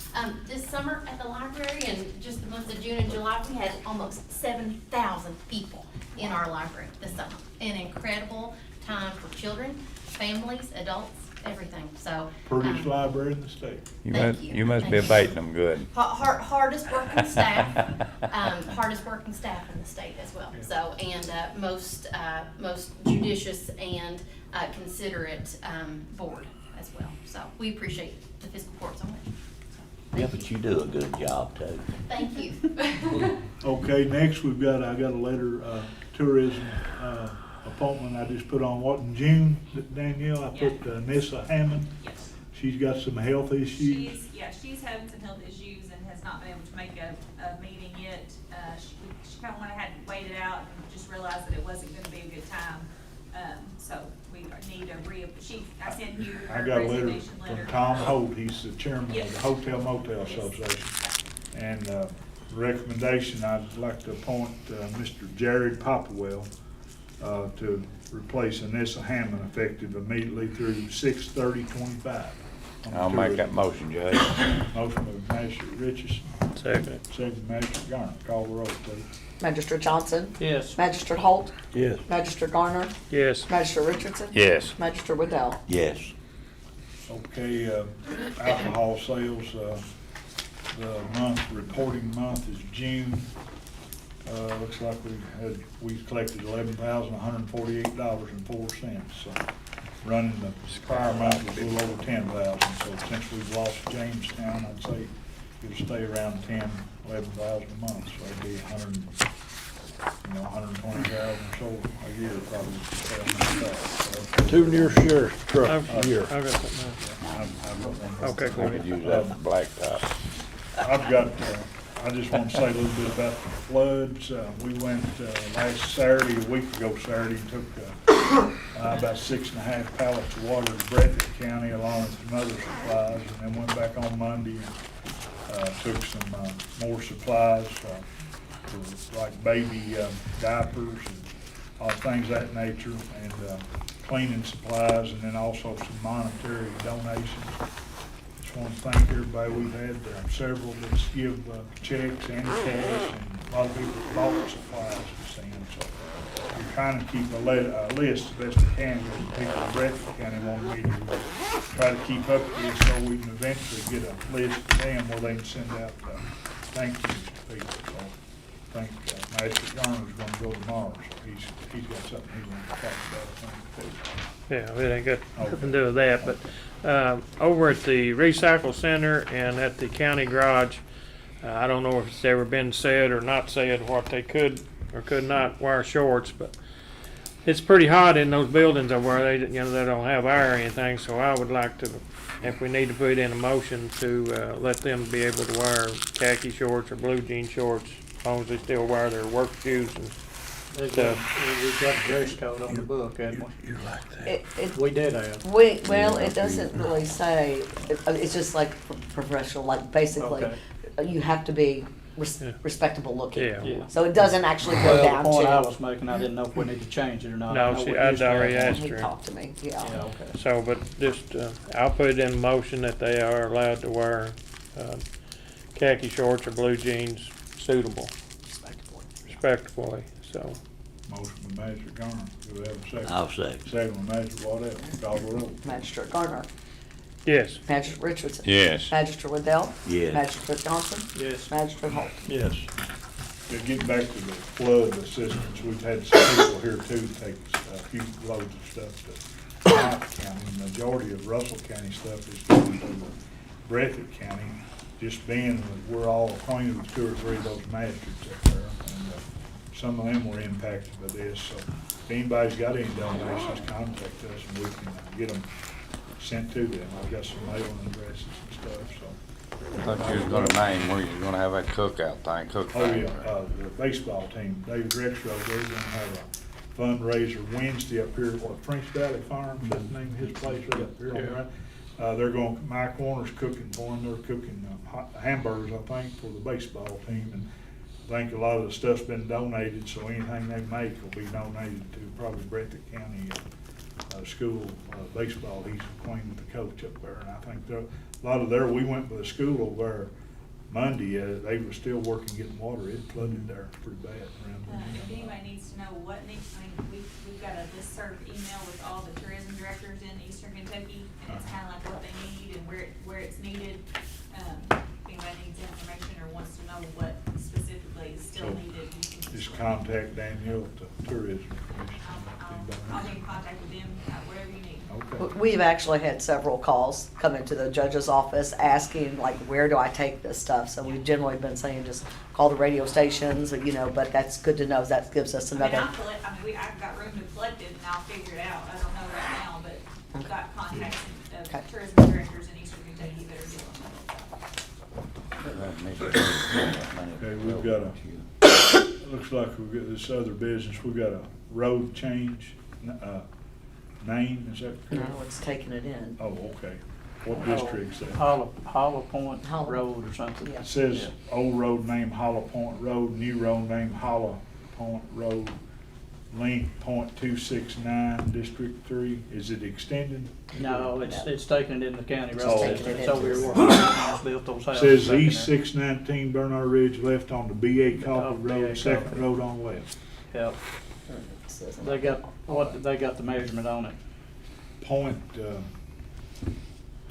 This summer at the library and just the months of June and July, we had almost 7,000 people in our library this summer. An incredible time for children, families, adults, everything. So, Prettiest library in the state. Thank you. You must be abating them good. hardest working staff, hardest working staff in the state as well. Yeah. So, and most judicious and considerate board as well. So we appreciate the fiscal court so much. Yeah, but you do a good job too. Thank you. Okay, next I got a letter, tourism, appointment I just put on, what, in June, Danielle? I put Nissa Hammond. Yes. She's got some health issues. She's having some health issues and has not been able to make a meeting yet. She kind of went ahead and waited out and just realized that it wasn't gonna be a good time. So we need I sent you I her got a letter resignation letter. from Tom Holt, he's the chairman of the Yes. Hotel Motel Association. And recommendation, I'd like to appoint Mr. Jared Popwell to replace Anissa Hammond effective immediately through 6/30/25. I'll make that motion, Judge. Motion by Magistrate Richardson, Second. second by Magistrate Garner. Call the roll, please. Magistrate Johnson? Yes. Magistrate Holt? Yes. Magistrate Garner? Yes. Magistrate Richardson? Yes. Magistrate Waddell? Yes. Okay, alcohol sales, the reporting month is June. Looks like we collected $11,148.04. So running the prior month was a little over 10,000. So since we've lost Jamestown, I'd say it'll stay around 11,000 a month. So it'd be 120,000 or so a year probably. So 2 new sheriff's trucks I've a year. I've got something else. I've got one. Okay, We cool. could use that for blacktop. I've got, I just want to say a little bit about the floods. We went last Saturday, a week ago Saturday, and took about 6.5 pallets of water to Breathitt County along with some other supplies, and then went back on Monday and took some more supplies for like baby diapers and all things of that nature, and cleaning supplies, and then also some monetary donations. Just want to thank everybody. We've had several that give checks and cash, and a lot of people bought supplies and send. So we're trying to keep a list as best we can with the people in Breathitt County want me to try to keep up with this so we can eventually get a list to them where they can send out thank yous to people. So I think Magistrate Garner's going to go tomorrow, so he's got something he wants to talk about, I think, too. Yeah, it ain't got nothing to do with that, but, over at the recycle center and at the county garage, I don't know if it's ever been said or not said what they could or could not wear shorts, but it's pretty hot in those buildings over where they, you know, they don't have air or anything, so I would like to, if we need to put in a motion to, let them be able to wear khaki shorts or blue jean shorts, as long as they still wear their work shoes and We've stuff. got a dress code on the book, hadn't we? It, We did have. well, it doesn't really say, it's just like professional, like basically, Okay. you have to be Yeah. respectable looking. Yeah. Yeah. So it doesn't actually go Well, down the point I to, was making, I didn't know if we need to change it or not. No, I know see, we I'd used to have already one. asked he her. talked to me, Yeah, yeah. okay. So, but just, I'll put it in motion that they are allowed to wear, khaki shorts or blue jeans suitable, respectably, so. Motion by Magistrate Garner, do we have a second? I'll second. Second by Magistrate Waddell, call the roll. Magistrate Garner, Yes. Magistrate Richardson. Yes. Magistrate Waddell. Yes. Magistrate Johnson. Yes. Magistrate Holt. Yes. Getting back to the flood assistance, we've had some people here too to take a few loads of stuff to Knox County. The majority of Russell County stuff is going to Breathitt County, just being that we're all acquainted with 2 or 3 of those magistrates up there. And some of them were impacted by this, so if anybody's got any donations, contact us and we can get them sent to them. I've got some mailing addresses and stuff, so. I thought you was gonna name where you was gonna have that cookout thing, cook Oh, thing. yeah, the baseball team, David Rexroth, they're gonna have a fundraiser Wednesday up here at French Valley Farms, that's the name of his place right up here on the right. They're going, Mike Warner's cooking for them, they're cooking hamburgers, I think, for the baseball team. And I think a lot of the stuff's been donated, so anything they make will be donated to probably Breathitt County school baseball. He's acquainted with the coach up there, and I think a lot of we went with a school over there Monday, they were still working getting water. It flooded there pretty bad around there. If anybody needs to know what needs, we've got a listserv email with all the tourism directors in eastern Kentucky, and it's kind of like what they need and where it's needed. If anybody needs information or wants to know what specifically is still needed, you can Just contact Danielle at the Tourism Commission. I'll be in contact with them, whatever you need. Okay. We've actually had several calls come into the judge's office asking, like, where do I take this stuff? So we've generally been saying, just call the radio stations, you know, but that's good to know. That gives us another. I've got room to collect it and I'll figure it out. I don't know right now, but I've got contacts of tourism directors in eastern Kentucky that are dealing with it. Okay, we've got looks like we've got this other business. We've got a road change, name, is that correct? No, it's taking it in. Oh, okay. What district's that? Hollow Point Road or something. It says old road name Hollow Point Road, new road name Hollow Point Road, length .269, District 3. Is it extended? No, it's taking it in the county road Oh. system. It's over here where Hines built those houses. Says back in East there. 619 Bernard Ridge left on the B.A. Coffee B.A. Road, second Coffee. road on the left. Yep. They got the measurement on it. Point,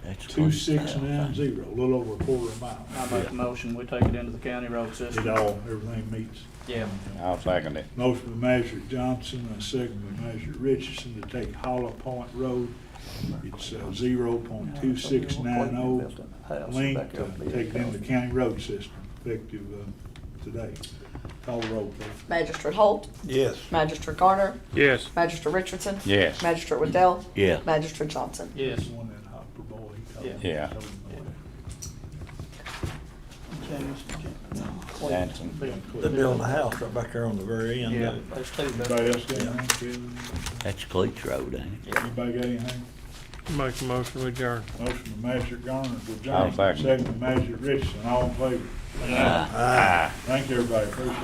That's 2690, a little over a quarter of a mile. I make a motion, we take it into the county road system. Everything meets. Yeah. I'll second it. Motion by Magistrate Johnson and a second by Magistrate Richardson to take Hollow Point Road. It's 0.2690 length, take it into the county road system, effective today. Call the roll, please. Magistrate Holt. Yes. Magistrate Garner. Yes. Magistrate Richardson. Yes. Magistrate Waddell. Yeah. Magistrate Johnson. Yes. The one that Hopper boy, he told me. Yeah. Told him Jansen. They're building a house right back there on the very end. Yeah, of it. there's two. Anybody else got anything? That's Cleats Road, ain't it? Anybody got anything? Make a motion with adjourn. Motion by Magistrate Garner to I'll adjourn, second. second by Magistrate Richardson, all in favor. Aye. Thank you, everybody, appreciate it.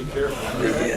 Be careful.